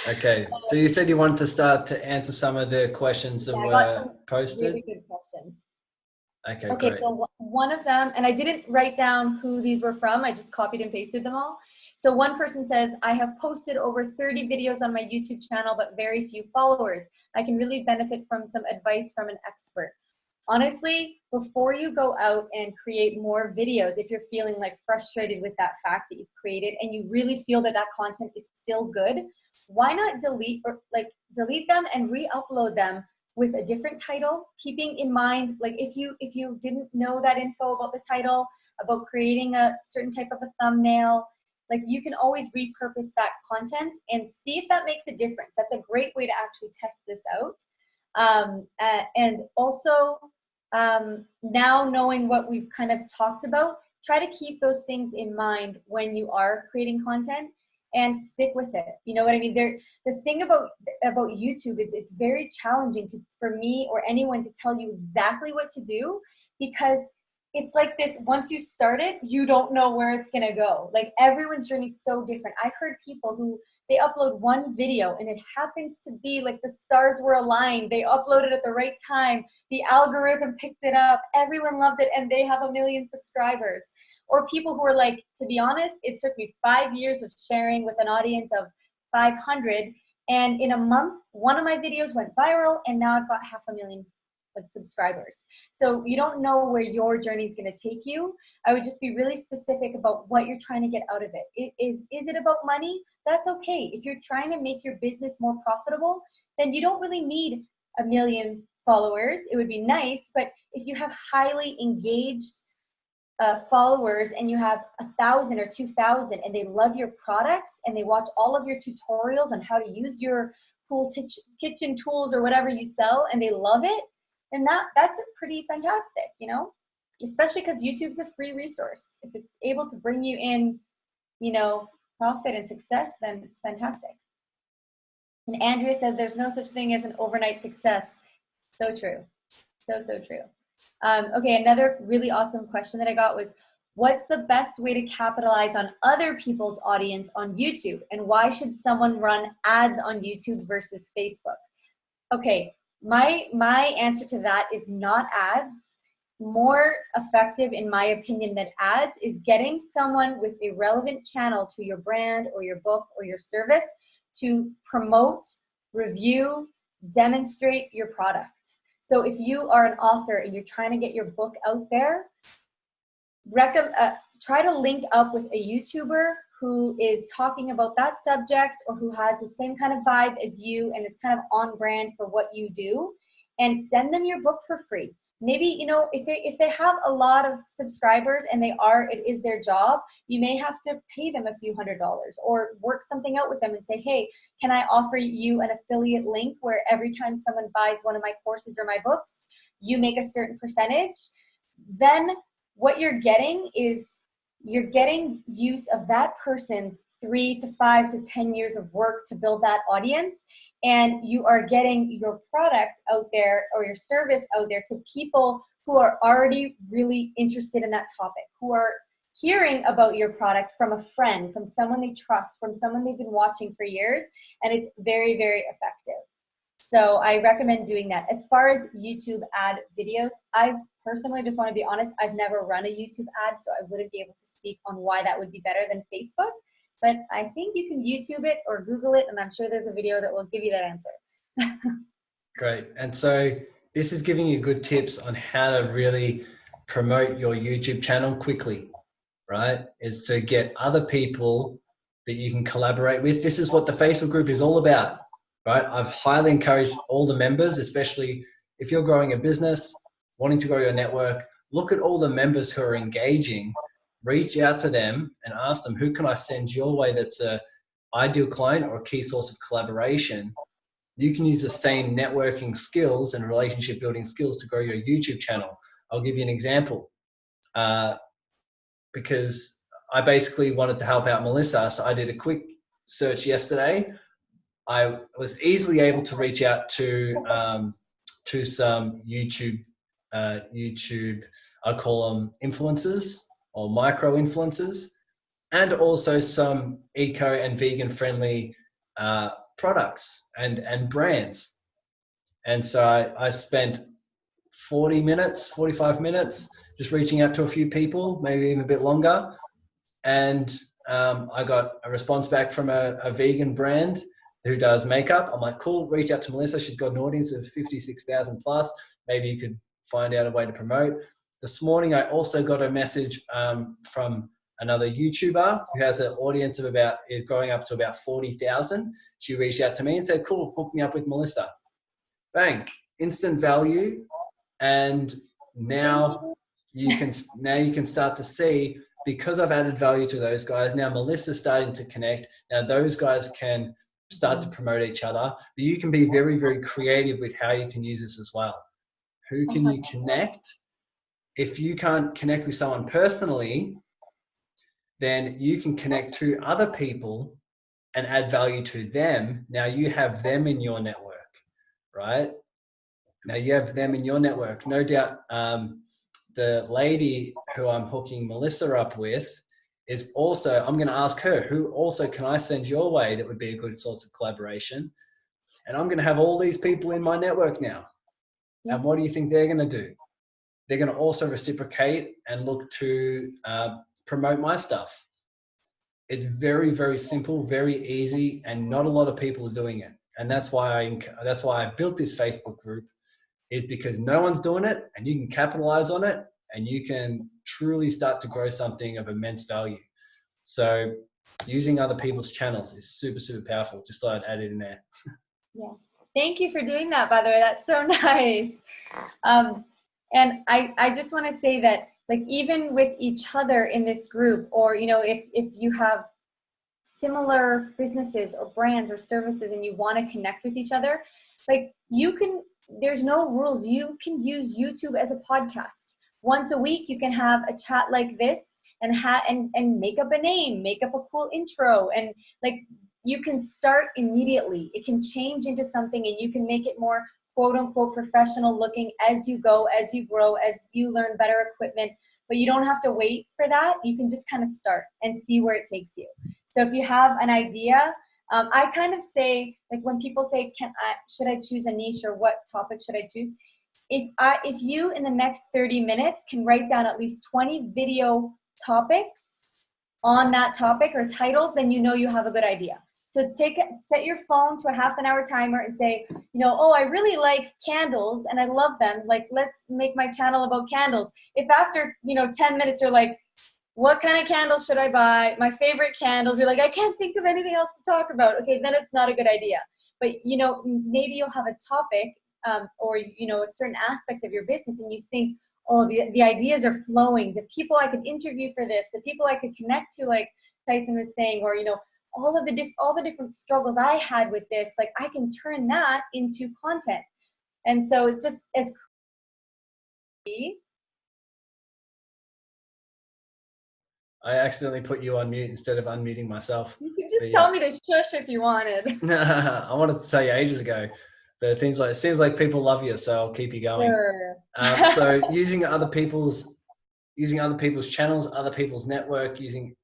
Okay, so you said you wanted to start to answer some of the questions that were posted? Really good questions. Okay, great. So one of them, and I didn't write down who these were from, I just copied and pasted them all. So one person says, I have posted over 30 videos on my YouTube channel, but very few followers. I can really benefit from some advice from an expert. Honestly, before you go out and create more videos, if you're feeling like frustrated with that fact that you've created and you really feel that that content is still good, why not delete them and re-upload them with a different title, keeping in mind, like if you didn't know that info about the title, about creating a certain type of a thumbnail, like you can always repurpose that content and see if that makes a difference. That's a great way to actually test this out. And also, now knowing what we've kind of talked about, try to keep those things in mind when you are creating content and stick with it. You know what I mean? The thing about YouTube is it's very challenging for me or anyone to tell you exactly what to do, because it's like this, once you start it, you don't know where it's gonna go. Like everyone's journey is so different. I've heard people who, they upload one video and it happens to be like the stars were aligned. They uploaded at the right time. The algorithm picked it up. Everyone loved it and they have 1 million subscribers. Or people who are like, to be honest, it took me 5 years of sharing with an audience of 500 And in a month, one of my videos went viral, and now I've got 500,000 subscribers. So you don't know where your journey is going to take you. I would just be really specific about what you're trying to get out of it. Is it about money? That's okay. If you're trying to make your business more profitable, then you don't really need 1 million followers. It would be nice, but if you have highly engaged followers and you have 1,000 or 2,000 and they love your products and they watch all of your tutorials on how to use your cool kitchen tools or whatever you sell and they love it, then that's pretty fantastic, you know, especially because YouTube's a free resource. If it's able to bring you in, you know, profit and success, then it's fantastic. And Andrea says there's no such thing as an overnight success. So true. So true. Okay, another really awesome question that I got was, what's the best way to capitalize on other people's audience on YouTube? And why should someone run ads on YouTube versus Facebook? Okay, my answer to that is not ads. More effective, in my opinion, than ads is getting someone with a relevant channel to your brand or your book or your service to promote, review, demonstrate your product. So if you are an author and you're trying to get your book out there, try to link up with a YouTuber who is talking about that subject or who has the same kind of vibe as you and is kind of on brand for what you do, and send them your book for free. Maybe, you know, if they have a lot of subscribers and it is their job, you may have to pay them a few $100s or work something out with them and say, hey, can I offer you an affiliate link where every time someone buys one of my courses or my books, you make a certain percentage? Then what you're getting is you're getting use of that person's 3 to 5 to 10 years of work to build that audience, and you are getting your product out there or your service out there to people who are already really interested in that topic, who are hearing about your product from a friend, from someone they trust, from someone they've been watching for years, and it's very, very effective. So I recommend doing that. As far as YouTube ad videos, I personally just want to be honest, I've never run a YouTube ad, so I wouldn't be able to speak on why that would be better than Facebook. But I think you can YouTube it or Google it, and I'm sure there's a video that will give you that answer. Great. And so this is giving you good tips on how to really promote your YouTube channel quickly, right? Is to get other people that you can collaborate with. This is what the Facebook group is all about, right? I've highly encouraged all the members, especially if you're growing a business, wanting to grow your network, look at all the members who are engaging, reach out to them and ask them, who can I send your way that's a ideal client or a key source of collaboration? You can use the same networking skills and relationship building skills to grow your YouTube channel. I'll give you an example. Because I basically wanted to help out Melissa, so I did a quick search yesterday. I was easily able to reach out to some YouTube, I call them influencers or micro influencers, and also some eco and vegan friendly products and brands. And so I spent 40 minutes, 45 minutes just reaching out to a few people, maybe even a bit longer. And I got a response back from a vegan brand who does makeup. I'm like, cool, reach out to Melissa. She's got an audience of 56,000 plus. Maybe you could find out a way to promote. This morning, I also got a message from another YouTuber who has an audience of growing up to about 40,000. She reached out to me and said, cool, hook me up with Melissa. Bang, instant value. And now you can start to see, because I've added value to those guys, now Melissa's starting to connect. Now those guys can start to promote each other, but you can be very, very creative with how you can use this as well. Who can you connect? If you can't connect with someone personally, then you can connect to other people and add value to them. Now you have them in your network, right? Now you have them in your network. No doubt the lady who I'm hooking Melissa up with is also, I'm going to ask her, who also can I send your way that would be a good source of collaboration? And I'm going to have all these people in my network now. Yeah. And what do you think they're going to do? They're going to also reciprocate and look to promote my stuff. It's very, very simple, very easy, and not a lot of people are doing it. And that's why I built this Facebook group, is because no one's doing it, and you can capitalize on it, and you can truly start to grow something of immense value. So using other people's channels is super, super powerful. Just thought I'd add it in there. Yeah. Thank you for doing that, by the way. That's so nice. And I just want to say that, like, even with each other in this group, or, you know, if you have similar businesses or brands or services and you want to connect with each other, like, you can, there's no rules. You can use YouTube as a podcast. Once a week, you can have a chat like this and make up a name, make up a cool intro, and, like, you can start immediately. It can change into something, and you can make it more quote unquote professional looking as you go, as you grow, as you learn better equipment. But you don't have to wait for that. You can just kind of start and see where it takes you. So if you have an idea, I kind of say, like, when people say, should I choose a niche, or what topic should I choose? If you in the next 30 minutes can write down at least 20 video topics on that topic, or titles, then you know you have a good idea. So set your phone to a half-an-hour timer and say, you know, oh, I really like candles and I love them. Like, let's make my channel about candles. If after, you know, 10 minutes you're like, what kind of candles should I buy? My favorite candles. You're like, I can't think of anything else to talk about. Okay, then it's not a good idea. But, you know, maybe you'll have a topic or, you know, a certain aspect of your business, and you think, oh, the ideas are flowing. The people I could interview for this, the people I could connect to, like Tyson was saying, or, you know, all the different struggles I had with this, like, I can turn that into content. And so it's just as I accidentally put you on mute instead of unmuting myself. you could just tell me to shush if you wanted. I wanted to tell you ages ago, but it seems like people love you, so I'll keep you going. Sure. So using other people's channels, other people's network, using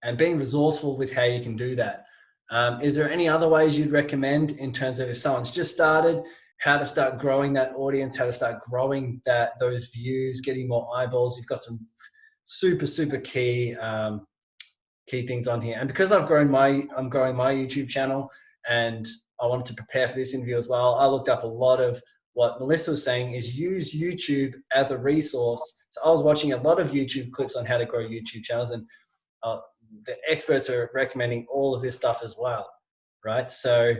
and being resourceful with how you can do that. Is there any other ways you'd recommend in terms of, if someone's just started, how to start growing that audience, how to start growing those views, getting more eyeballs? You've got some super, super key things on here. And because I'm growing my YouTube channel, and I wanted to prepare for this interview as well, I looked up a lot of what Melissa was saying, is use YouTube as a resource. So I was watching a lot of YouTube clips on how to grow YouTube channels, and the experts are recommending all of this stuff as well, right? So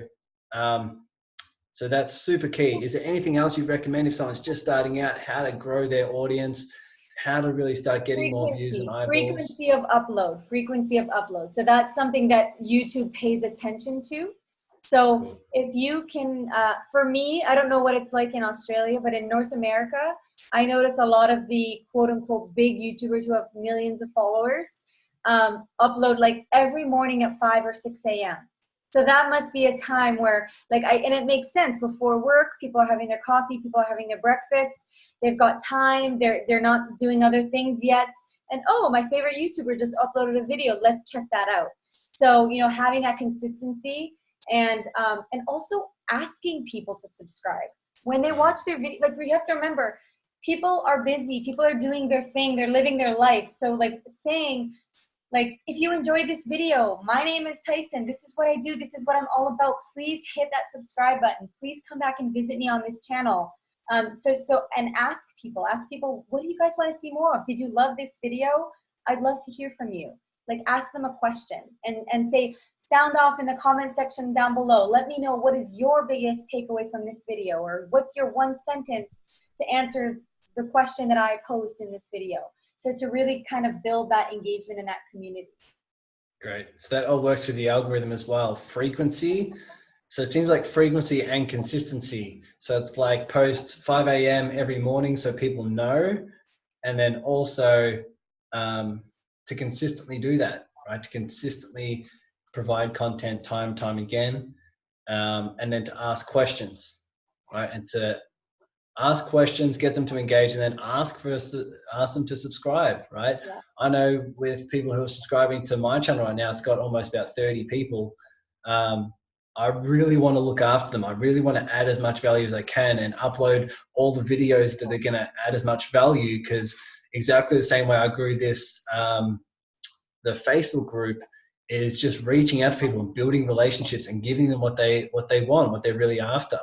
so that's super key. Is there anything else you'd recommend if someone's just starting out, how to grow their audience, how to really start getting more views and eyeballs? Frequency of upload. So that's something that YouTube pays attention to. So if you can, for me, I don't know what it's like in Australia, but in North America, I notice a lot of the quote unquote big YouTubers who have millions of followers upload like every morning at 5 or 6 a.m. So that must be a time where, like, and it makes sense, before work, people are having their coffee, people are having their breakfast, they've got time, they're not doing other things yet, and oh, my favorite YouTuber just uploaded a video, let's check that out. So, you know, having that consistency, and also asking people to subscribe when they watch their video. Like, we have to remember, people are busy, people are doing their thing, they're living their life. So, like, saying, like, if you enjoyed this video, my name is Tyson, this is what I do, this is what I'm all about, please hit that subscribe button, please come back and visit me on this channel. And ask people, what do you guys want to see more of? Did you love this video? I'd love to hear from you. Like, ask them a question and say, sound off in the comment section down below. Let me know, what is your biggest takeaway from this video? Or what's your one sentence to answer the question that I posed in this video? So to really kind of build that engagement in that community. Great. So that all works with the algorithm as well. Frequency. So it seems like frequency and consistency. So it's like post 5 a.m. every morning so people know, and then also to consistently do that, right? To consistently provide content time again, and then to ask questions, right? And to ask questions, get them to engage, and then ask them to subscribe, right? Yeah. I know with people who are subscribing to my channel right now, it's got almost about 30 people. I really want to look after them. I really want to add as much value as I can and upload all the videos that are going to add as much value, because exactly the same way I grew this, the Facebook group, is just reaching out to people and building relationships and giving them what they want, what they're really after.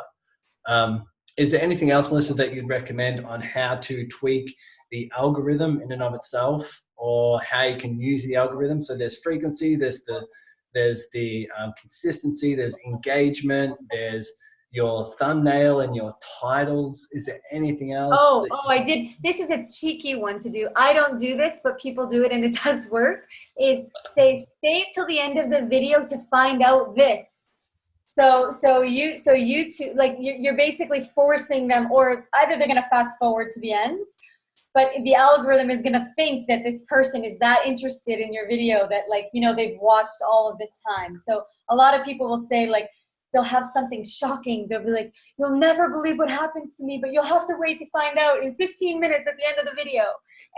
Is there anything else, Melissa, that you'd recommend on how to tweak the algorithm in and of itself, or how you can use the algorithm? So there's frequency, there's the consistency, there's engagement, there's your thumbnail and your titles. Is there anything else? I did. This is a cheeky one to do. I don't do this, but people do it and it does work. Is say, stay till the end of the video to find out this. So you two, like you're basically forcing them, or either they're going to fast forward to the end, but the algorithm is going to think that this person is that interested in your video that, like, you know, they've watched all of this time. So a lot of people will say, like, they'll have something shocking. They'll be like, you'll never believe what happens to me, but you'll have to wait to find out in 15 minutes at the end of the video.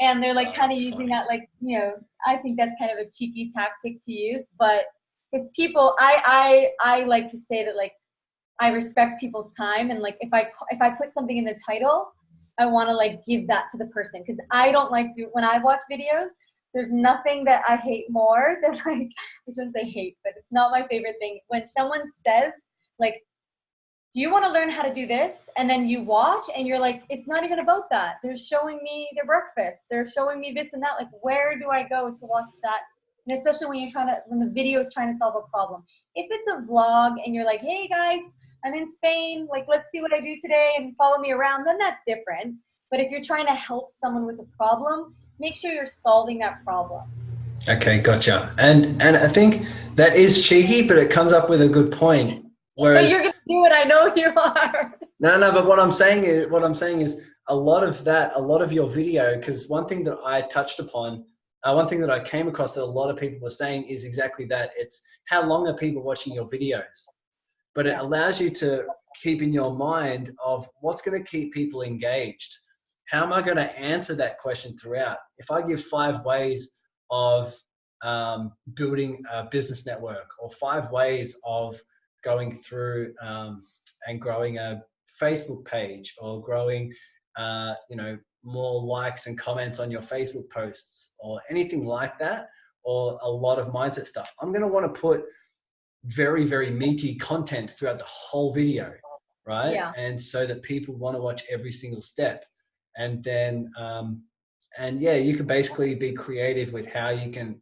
And they're like kind of using that, like, you know, I think that's kind of a cheeky tactic to use, but because people, I like to say that, like, I respect people's time. And like, if I put something in the title, I want to like give that to the person. Cause I don't like when I watch videos, there's nothing that I hate more than, like, I shouldn't say hate, but it's not my favorite thing. When someone says, like, do you want to learn how to do this? And then you watch and you're like, it's not even about that. They're showing me their breakfast. They're showing me this and that. Like, where do I go to watch that? And especially when the video is trying to solve a problem. If it's a vlog and you're like, hey guys, I'm in Spain, like, let's see what I do today and follow me around, then that's different. But if you're trying to help someone with a problem, make sure you're solving that problem. Okay, gotcha. And I think that is cheeky, but it comes up with a good point. Whereas, you're gonna do it, I know you are. No, but what I'm saying is a lot of your video, because one thing that I touched upon, one thing that I came across that a lot of people were saying is exactly that. It's how long are people watching your videos? But it allows you to keep in your mind of what's going to keep people engaged. How am I going to answer that question throughout? If I give 5 ways of building a business network, or 5 ways of going through and growing a Facebook page, or growing, more likes and comments on your Facebook posts, or anything like that, or a lot of mindset stuff, I'm going to want to put very, very meaty content throughout the whole video, right? Yeah. And so that people want to watch every single step. And then, you can basically be creative with how you can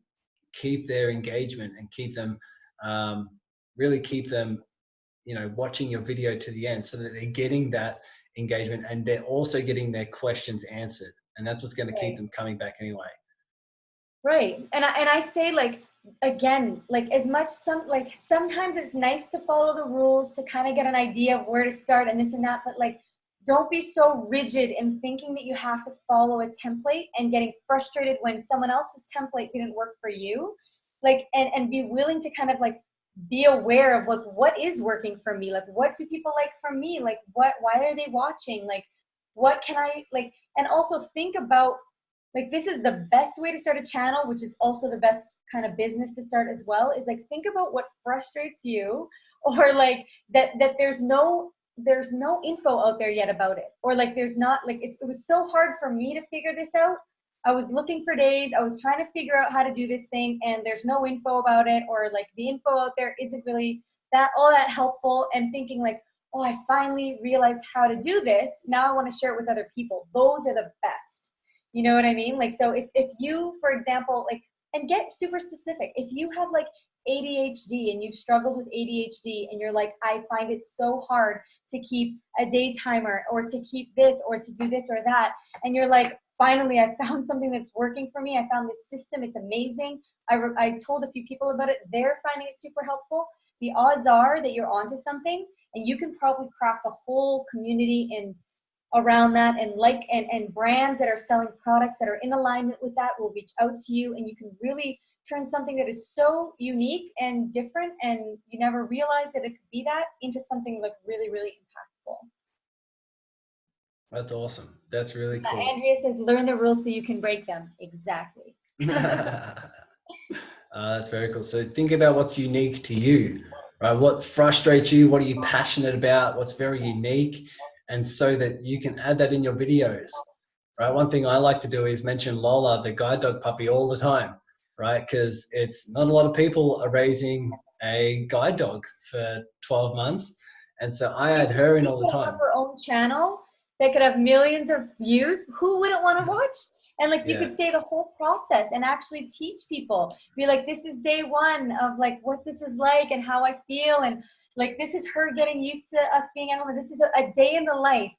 keep their engagement and keep them, really keep them, watching your video to the end, so that they're getting that engagement and they're also getting their questions answered. And that's what's going to keep them coming back anyway. Right. And I say, like, again, like, sometimes it's nice to follow the rules to kind of get an idea of where to start and this and that, but like, don't be so rigid in thinking that you have to follow a template and getting frustrated when someone else's template didn't work for you. Like, and be willing to kind of like be aware of, like, what is working for me? Like, what do people like from me? Like, why are they watching? Like, what can I, like, and also think about, like, this is the best way to start a channel, which is also the best kind of business to start as well, is like, think about what frustrates you, or like that there's no info out there yet about it, or like there's not, like, it was so hard for me to figure this out. I was looking for days, I was trying to figure out how to do this thing, and there's no info about it, or like the info out there isn't really all that helpful, and thinking like, oh, I finally realized how to do this, now I want to share it with other people. Those are the best. You know what I mean? Like, so if you, for example, like, and get super specific, if you have like ADHD and you've struggled with ADHD and you're like, I find it so hard to keep a day timer, or to keep this, or to do this or that, and you're like, finally, I found something that's working for me. I found this system. It's amazing. I told a few people about it. They're finding it super helpful. The odds are that you're onto something, and you can probably craft a whole community around that, and brands that are selling products that are in alignment with that will reach out to you, and you can really turn something that is so unique and different, and you never realized that it could be that, into something like really, really impactful. That's awesome. That's really cool. Andrea says, learn the rules so you can break them. Exactly. That's very cool. So think about what's unique to you, right? What frustrates you? What are you passionate about? What's very unique? And so that you can add that in your videos, right? One thing I like to do is mention Lola, the guide dog puppy, all the time. right? Because it's not a lot of people are raising a guide dog for 12 months. And so I had her in all the She could time. have her own channel that could have millions of views. Who wouldn't want to watch? And like you Yeah. could say the whole process and actually teach people. Be like, this is day one of like what this is like and how I feel, and like this is her getting used to us being at home. And this is a day in the life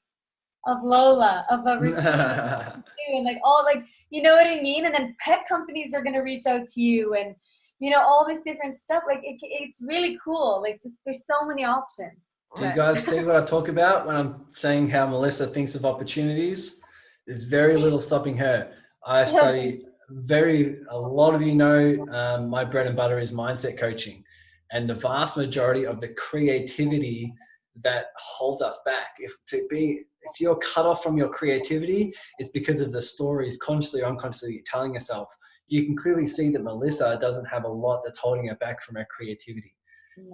of Lola, of a routine and like all, like, you know what I mean? And then pet companies are gonna reach out to you, and you know, all this different stuff. Like it's really cool. Like just there's so many options. Do you guys see what I talk about when I'm saying how Melissa thinks of opportunities? There's very little stopping her. I study a lot of you know, my bread and butter is mindset coaching, and the vast majority of the creativity that holds us back, if you're cut off from your creativity, it's because of the stories consciously or unconsciously you're telling yourself. You can clearly see that Melissa doesn't have a lot that's holding her back from her creativity.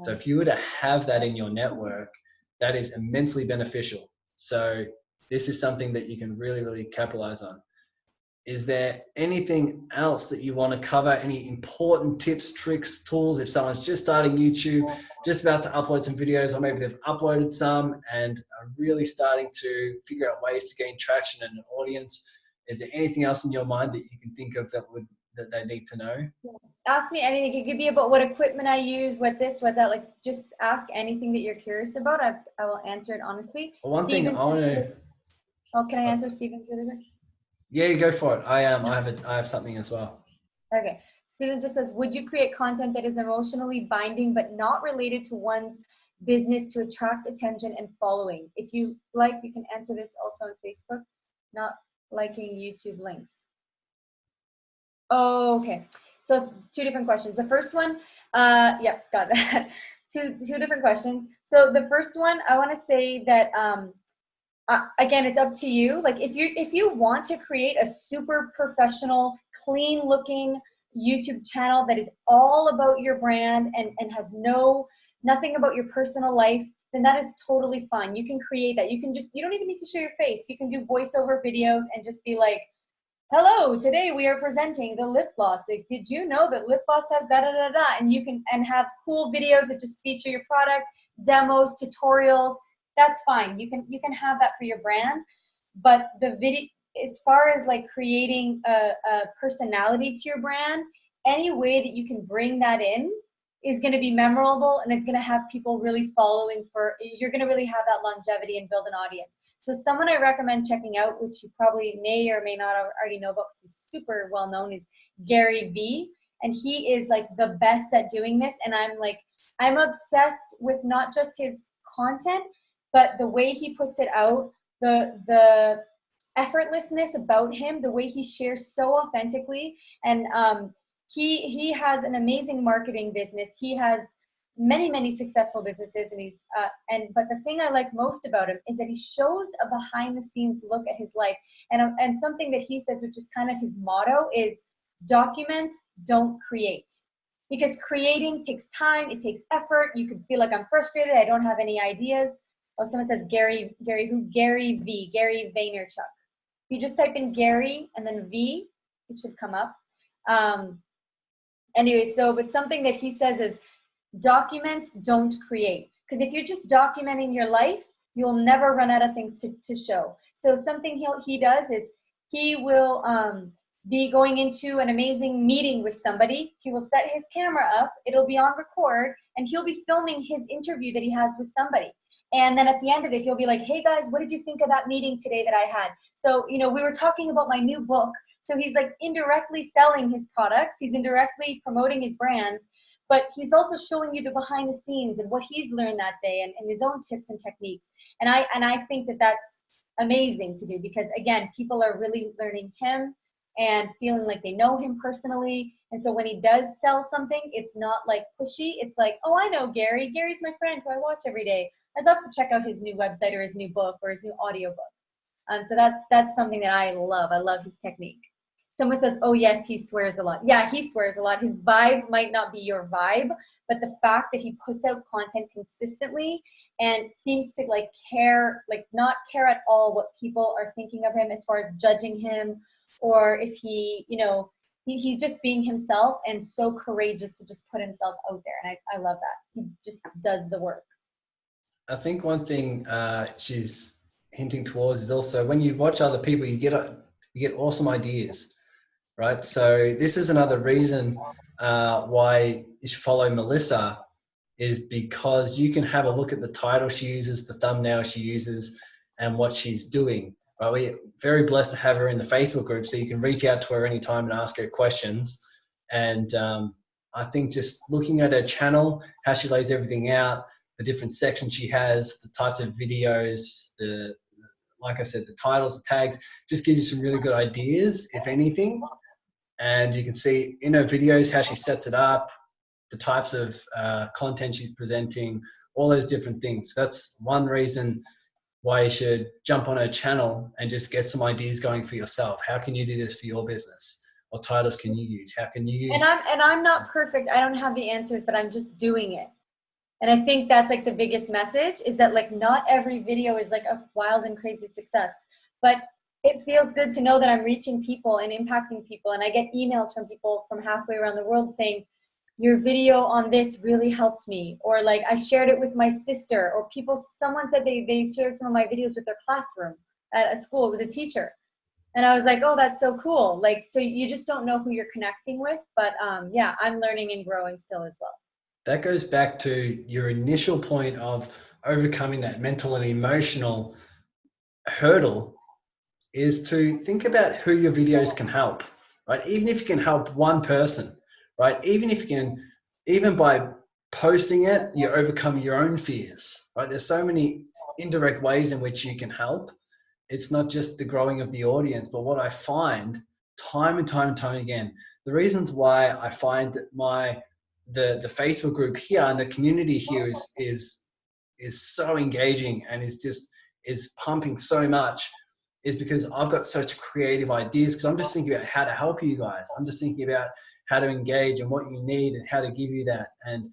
So if you were to have that in your network, that is immensely beneficial. So this is something that you can really, really capitalize on. Is there anything else that you want to cover? Any important tips, tricks, tools? If someone's just starting YouTube, just about to upload some videos, or maybe they've uploaded some and are really starting to figure out ways to gain traction and an audience, is there anything else in your mind that you can think of that they need to know? Ask me anything. It could be about what equipment I use, what this, what that. Like, just ask anything that you're curious about. I will answer it honestly. Well, one thing I want to. Oh, can I answer Stephen's really quick? Yeah, you go for it. I have something as well. Okay. Stephen just says, would you create content that is emotionally binding but not related to one's business to attract attention and following? If you like, you can answer this also on Facebook. Not liking YouTube links. Oh, okay. So two different questions. The first one, yep, got that. Two different questions. So the first one, I want to say that again, it's up to you. Like if you want to create a super professional, clean looking YouTube channel that is all about your brand and has nothing about your personal life, then that is totally fine. You can create that. You don't even need to show your face. You can do voiceover videos and just be like, hello, today we are presenting the lip gloss. Like, did you know that lip gloss has da da da da? And you can have cool videos that just feature your product, demos, tutorials. That's fine. You can have that for your brand. But the video, as far as like creating a personality to your brand, any way that you can bring that in is going to be memorable, and it's going to have people really following you're going to really have that longevity and build an audience. So someone I recommend checking out, which you probably may or may not already know about because he's super well known, is Gary V. And he is like the best at doing this. And I'm obsessed with not just his content, but the way he puts it out, the effortlessness about him, the way he shares so authentically. And he has an amazing marketing business. He has many successful businesses, and but the thing I like most about him is that he shows a behind the scenes look at his life, and something that he says, which is kind of his motto, is document, don't create. Because creating takes time, it takes effort. You can feel like I'm frustrated, I don't have any ideas. Oh, someone says Gary V, Gary Vaynerchuk. If you just type in Gary and then V, it should come up. Anyway, but something that he says is document, don't create. Because if you're just documenting your life, you'll never run out of things to show. So something he does is he will be going into an amazing meeting with somebody. He will set his camera up, it'll be on record, and he'll be filming his interview that he has with somebody. And then at the end of it, he'll be like, hey guys, what did you think of that meeting today that I had? So, we were talking about my new book. So he's like indirectly selling his products. He's indirectly promoting his brands, but he's also showing you the behind the scenes and what he's learned that day and his own tips and techniques. And I think that that's amazing to do because, again, people are really learning him and feeling like they know him personally. And so when he does sell something, it's not like pushy. It's like, oh, I know Gary. Gary's my friend who I watch every day. I'd love to check out his new website or his new book or his new audiobook. So that's something that I love. I love his technique. Someone says, oh yes, he swears a lot. Yeah, he swears a lot. His vibe might not be your vibe, but the fact that he puts out content consistently and seems to not care at all what people are thinking of him as far as judging him, or if he, he's just being himself and so courageous to just put himself out there. And I love that. He just does the work. I think one thing she's hinting towards is also when you watch other people, you get awesome ideas, right? So this is another reason why you should follow Melissa, is because you can have a look at the title she uses, the thumbnail she uses, and what she's doing. Right? We're very blessed to have her in the Facebook group, so you can reach out to her anytime and ask her questions. And I think just looking at her channel, how she lays everything out, the different sections she has, the types of videos, like I said, the titles, the tags, just gives you some really good ideas, if anything. And you can see in her videos how she sets it up, the types of content she's presenting, all those different things. That's one reason why you should jump on her channel and just get some ideas going for yourself. How can you do this for your business? What titles can you use? How can you use? And I'm not perfect. I don't have the answers, but I'm just doing it. And I think that's like the biggest message, is that like not every video is like a wild and crazy success, but it feels good to know that I'm reaching people and impacting people. And I get emails from people from halfway around the world saying, your video on this really helped me, or like I shared it with my sister, or someone said they shared some of my videos with their classroom at a school. It was a teacher. And I was like, oh, that's so cool. Like, so you just don't know who you're connecting with, but yeah, I'm learning and growing still as well. That goes back to your initial point of overcoming that mental and emotional hurdle, is to think about who your videos can help, right? Even if you can help one person, right? Even by posting it, you overcome your own fears, right? There's so many indirect ways in which you can help. It's not just the growing of the audience, but what I find time and time and time again, the reasons why I find that the Facebook group here and the community here is so engaging and is pumping so much, is because I've got such creative ideas, because I'm just thinking about how to help you guys. I'm just thinking about how to engage and what you need and how to give you that. And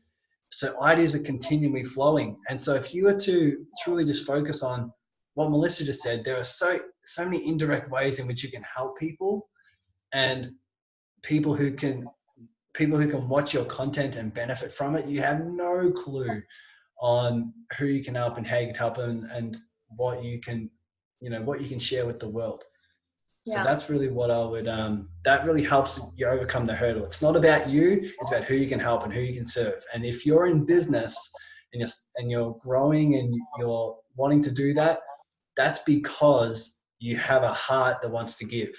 so ideas are continually flowing. And so if you were to truly just focus on what Melissa just said, there are so many indirect ways in which you can help people, and people who can watch your content and benefit from it. You have no clue on who you can help and how you can help them, and what you can share with the world. So that's really what I would, that really helps you overcome the hurdle. It's not about you, it's about who you can help and who you can serve. And if you're in business and you're growing and you're wanting to do that, that's because you have a heart that wants to give.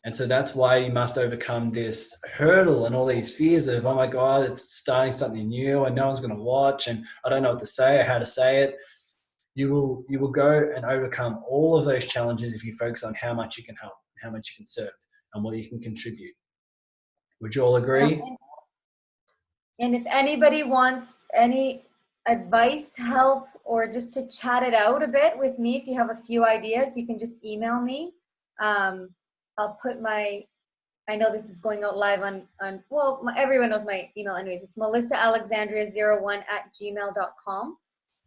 And so that's why you must overcome this hurdle and all these fears of, oh my God, it's starting something new and no one's going to watch and I don't know what to say or how to say it. You will go and overcome all of those challenges if you focus on how much you can help, how much you can serve, and what you can contribute. Would you all agree? And if anybody wants any advice, help, or just to chat it out a bit with me, if you have a few ideas, you can just email me. I'll put I know this is going out live on everyone knows my email anyways. It's melissaalexandria01@gmail.com.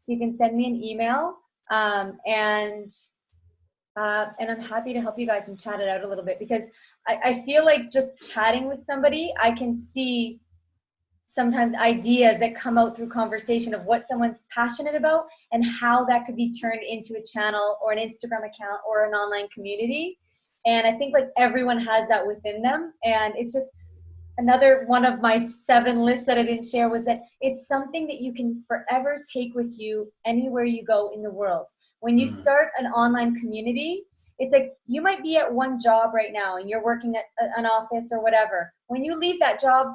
You can send me an email, and I'm happy to help you guys and chat it out a little bit, because I feel like just chatting with somebody, I can see sometimes ideas that come out through conversation of what someone's passionate about and how that could be turned into a channel or an Instagram account or an online community. And I think like everyone has that within them. And it's just another one of my 7 lists that I didn't share, was that it's something that you can forever take with you anywhere you go in the world. When you start an online community, it's like you might be at one job right now and you're working at an office or whatever. When you leave that job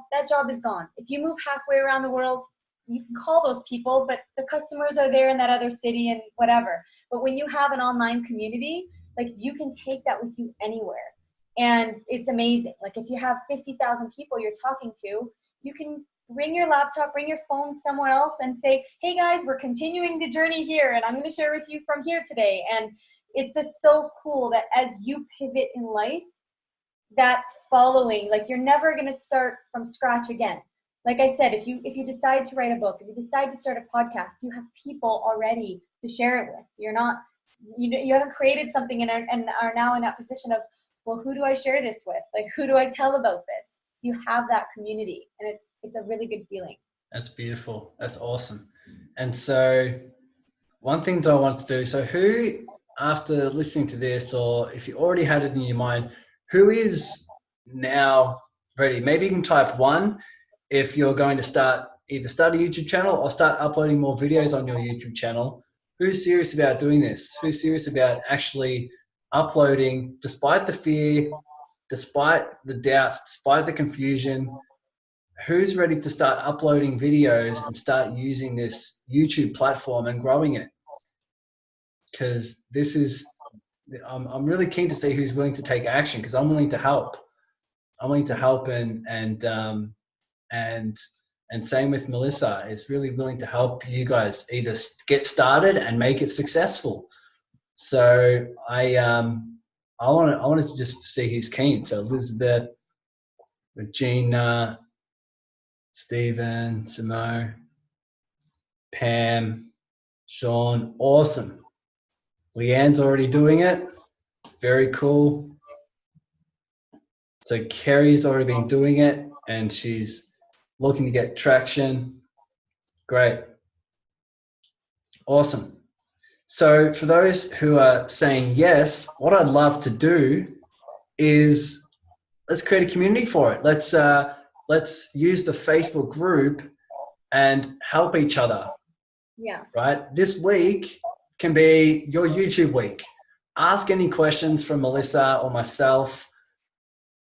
is gone. If you move halfway around the world, you can call those people, but the customers are there in that other city and whatever. But when you have an online community, like you can take that with you anywhere. And it's amazing. Like if you have 50,000 people you're talking to, you can bring your laptop, bring your phone somewhere else and say, hey guys, we're continuing the journey here and I'm going to share with you from here today. And it's just so cool that as you pivot in life, that following, like you're never going to start from scratch again. Like I said, if you decide to write a book, if you decide to start a podcast, you have people already to share it with. You haven't created something and are now in that position of, well, who do I share this with? Like, who do I tell about this? You have that community, and it's a really good feeling. That's beautiful. That's awesome. And so one thing that I want to do, so who, after listening to this, or if you already had it in your mind, who is now ready? Maybe you can type 1 if you're going to either start a YouTube channel or start uploading more videos on your YouTube channel. Who's serious about doing this? Who's serious about actually uploading despite the fear, despite the doubts, despite the confusion? Who's ready to start uploading videos and start using this YouTube platform and growing it? Because this is, I'm really keen to see who's willing to take action, because I'm willing to help. I'm willing to help, and same with Melissa is really willing to help you guys either get started and make it successful. So I wanted to just see who's keen. So Elizabeth, Regina, Stephen, Simo, Pam, Sean, awesome. Leanne's already doing it. Very cool. So Kerry's already been doing it and she's looking to get traction. Great. Awesome. So for those who are saying yes, what I'd love to do is let's create a community for it. Let's use the Facebook group and help each other. Yeah. Right? This week can be your YouTube week. Ask any questions from Melissa or myself.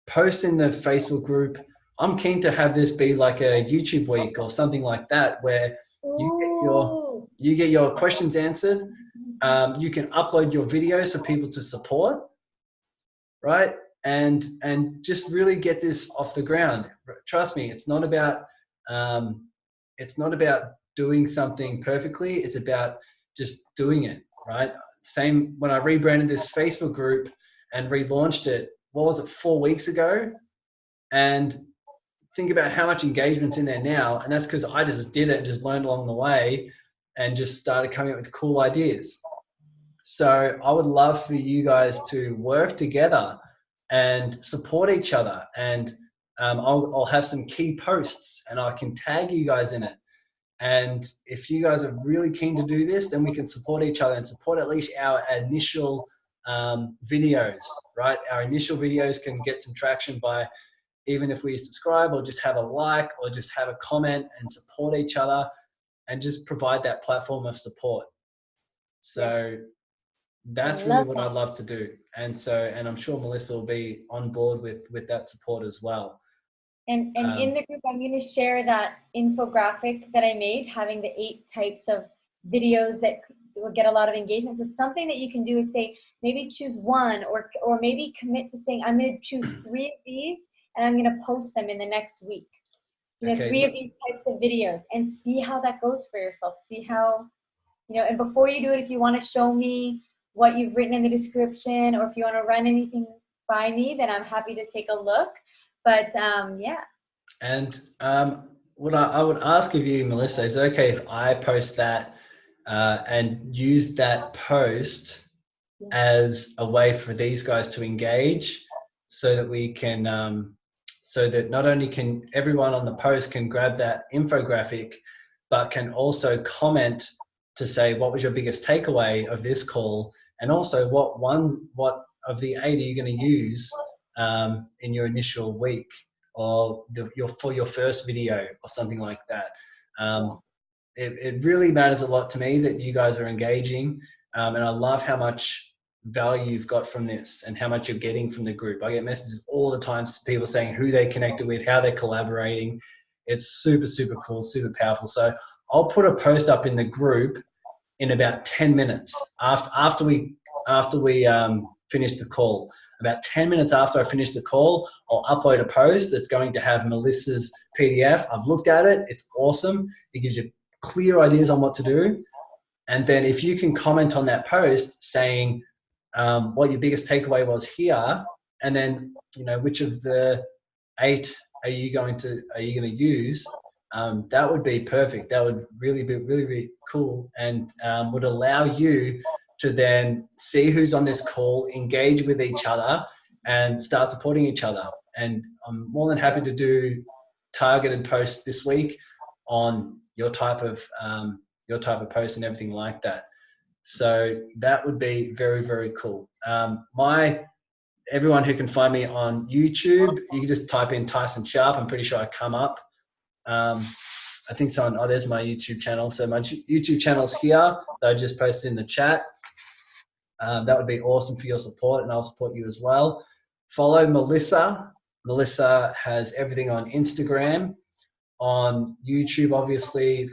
Post in the Facebook group. I'm keen to have this be like a YouTube week or something like that, where you get your questions answered. You can upload your videos for people to support, right? And just really get this off the ground. Trust me, it's not about doing something perfectly. It's about just doing it, right? Same when I rebranded this Facebook group and relaunched it, what was it, 4 weeks ago? And think about how much engagement's in there now. And that's because I just did it and just learned along the way and just started coming up with cool ideas. So I would love for you guys to work together and support each other. And I'll have some key posts and I can tag you guys in it. And if you guys are really keen to do this, then we can support each other and support at least our initial videos, right? Our initial videos can get some traction by, even if we subscribe or just have a like or just have a comment, and support each other and just provide that platform of support. So that's really what I'd love to do. And I'm sure Melissa will be on board with that support as well. And in the group, I'm going to share that infographic that I made, having the 8 types of videos that will get a lot of engagement. So something that you can do is say, maybe choose 1 or maybe commit to saying, I'm going to choose 3 of these and I'm going to post them in the next week. You know, 3 of these types of videos, and see how that goes for yourself. See how, you know, and before you do it, if you want to show me what you've written in the description, or if you want to run anything by me, then I'm happy to take a look. But yeah. And what I would ask of you, Melissa, is it okay if I post that and use that post as a way for these guys to engage, so that we can, so that not only can everyone on the post can grab that infographic, but can also comment to say, what was your biggest takeaway of this call? And also what of the 8 are you going to use in your initial week, or for your first video or something like that. It really matters a lot to me that you guys are engaging, and I love how much value you've got from this and how much you're getting from the group. I get messages all the time to people saying who they connected with, how they're collaborating. It's super, super cool, super powerful. So I'll put a post up in the group in about 10 minutes after we finish the call. About 10 minutes after I finish the call, I'll upload a post that's going to have Melissa's PDF. I've looked at it. It's awesome. It gives you clear ideas on what to do. And then if you can comment on that post saying what your biggest takeaway was here, and then, you know, which of the 8 are you going to use, that would be perfect. That would really be really cool, and would allow you to then see who's on this call, engage with each other, and start supporting each other. And I'm more than happy to do targeted posts this week on your type of post and everything like that. So that would be very, very cool. Everyone who can find me on YouTube, you can just type in Tyson Sharp. I'm pretty sure I come up. I think so. Oh, there's my YouTube channel. So my YouTube channel's here. So I just posted in the chat. That would be awesome for your support, and I'll support you as well. Follow Melissa. Melissa has everything on Instagram, on YouTube, obviously,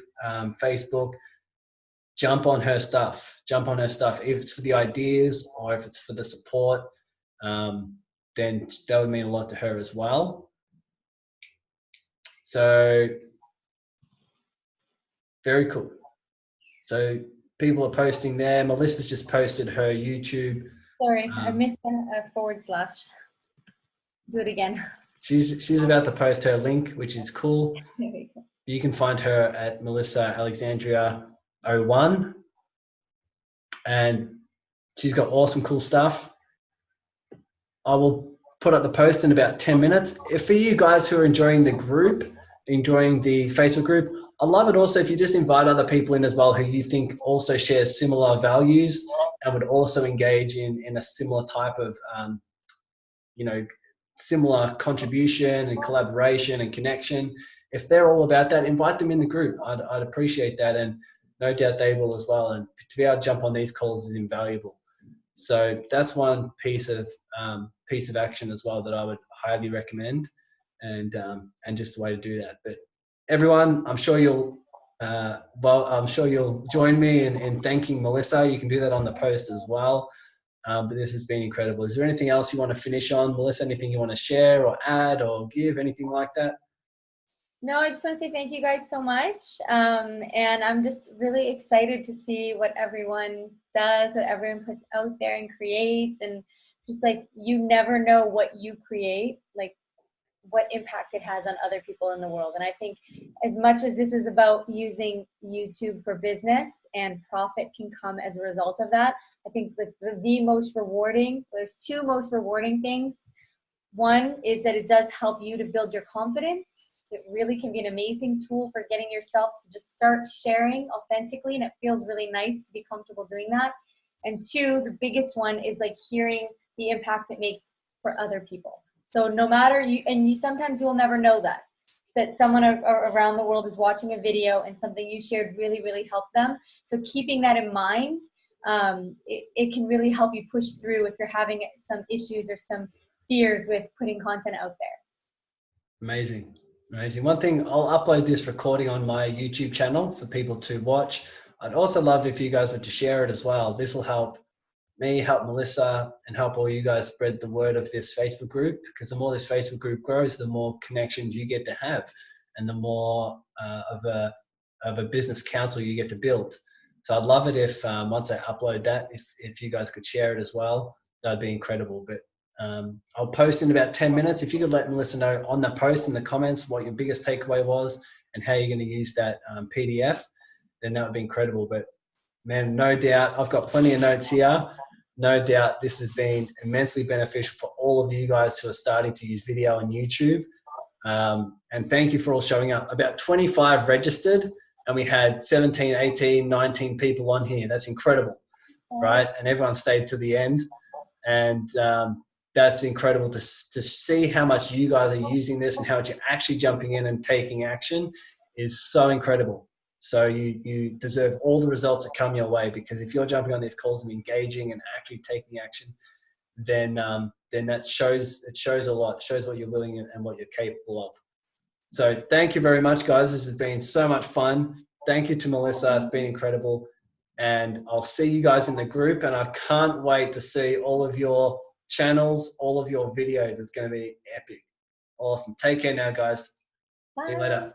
Facebook. Jump on her stuff. Jump on her stuff. If it's for the ideas or if it's for the support, then that would mean a lot to her as well. So very cool. So people are posting there. Melissa's just posted her YouTube. Sorry, I missed a forward slash. Do it again. She's about to post her link, which is cool. You can find her at Melissa Alexandria 01, and she's got awesome, cool stuff. I will put up the post in about 10 minutes. If for you guys who are enjoying the group, enjoying the Facebook group, I'd love it also if you just invite other people in as well who you think also share similar values and would also engage in a similar type of, similar contribution and collaboration and connection. If they're all about that, invite them in the group. I'd appreciate that, and no doubt they will as well. And to be able to jump on these calls is invaluable. So that's one piece of action as well that I would highly recommend, and just a way to do that. But everyone, I'm sure you'll join me in thanking Melissa. You can do that on the post as well. But this has been incredible. Is there anything else you want to finish on, Melissa? Anything you want to share or add or give, anything like that? No, I just want to say thank you guys so much. And I'm just really excited to see what everyone does, what everyone puts out there and creates. And just like, you never know what you create, like what impact it has on other people in the world. And I think as much as this is about using YouTube for business and profit can come as a result of that, I think the most rewarding, there's two most rewarding things. One is that it does help you to build your confidence. It really can be an amazing tool for getting yourself to just start sharing authentically, and it feels really nice to be comfortable doing that. And two, the biggest one is like hearing the impact it makes for other people. So no matter sometimes you'll never know that someone around the world is watching a video and something you shared really, really helped them. So keeping that in mind, it can really help you push through if you're having some issues or some fears with putting content out there. Amazing. Amazing. One thing, I'll upload this recording on my YouTube channel for people to watch. I'd also love it if you guys were to share it as well. This will help me, help Melissa, and help all you guys spread the word of this Facebook group, because the more this Facebook group grows, the more connections you get to have, and the more of a business council you get to build. So I'd love it if once I upload that, if you guys could share it as well, that'd be incredible. But I'll post in about 10 minutes. If you could let Melissa know on the post in the comments what your biggest takeaway was and how you're going to use that PDF, then that would be incredible. But man, no doubt, I've got plenty of notes here. No doubt this has been immensely beneficial for all of you guys who are starting to use video on YouTube. And thank you for all showing up. About 25 registered, and we had 17, 18, 19 people on here. That's incredible, right? And everyone stayed to the end. And that's incredible to see how much you guys are using this and how much you're actually jumping in and taking action is so incredible. So you deserve all the results that come your way, because if you're jumping on these calls and engaging and actually taking action, then that shows a lot. It shows what you're willing and what you're capable of. So thank you very much, guys. This has been so much fun. Thank you to Melissa. It's been incredible. And I'll see you guys in the group, and I can't wait to see all of your channels, all of your videos. It's going to be epic. Awesome. Take care now, guys. Bye. See you later.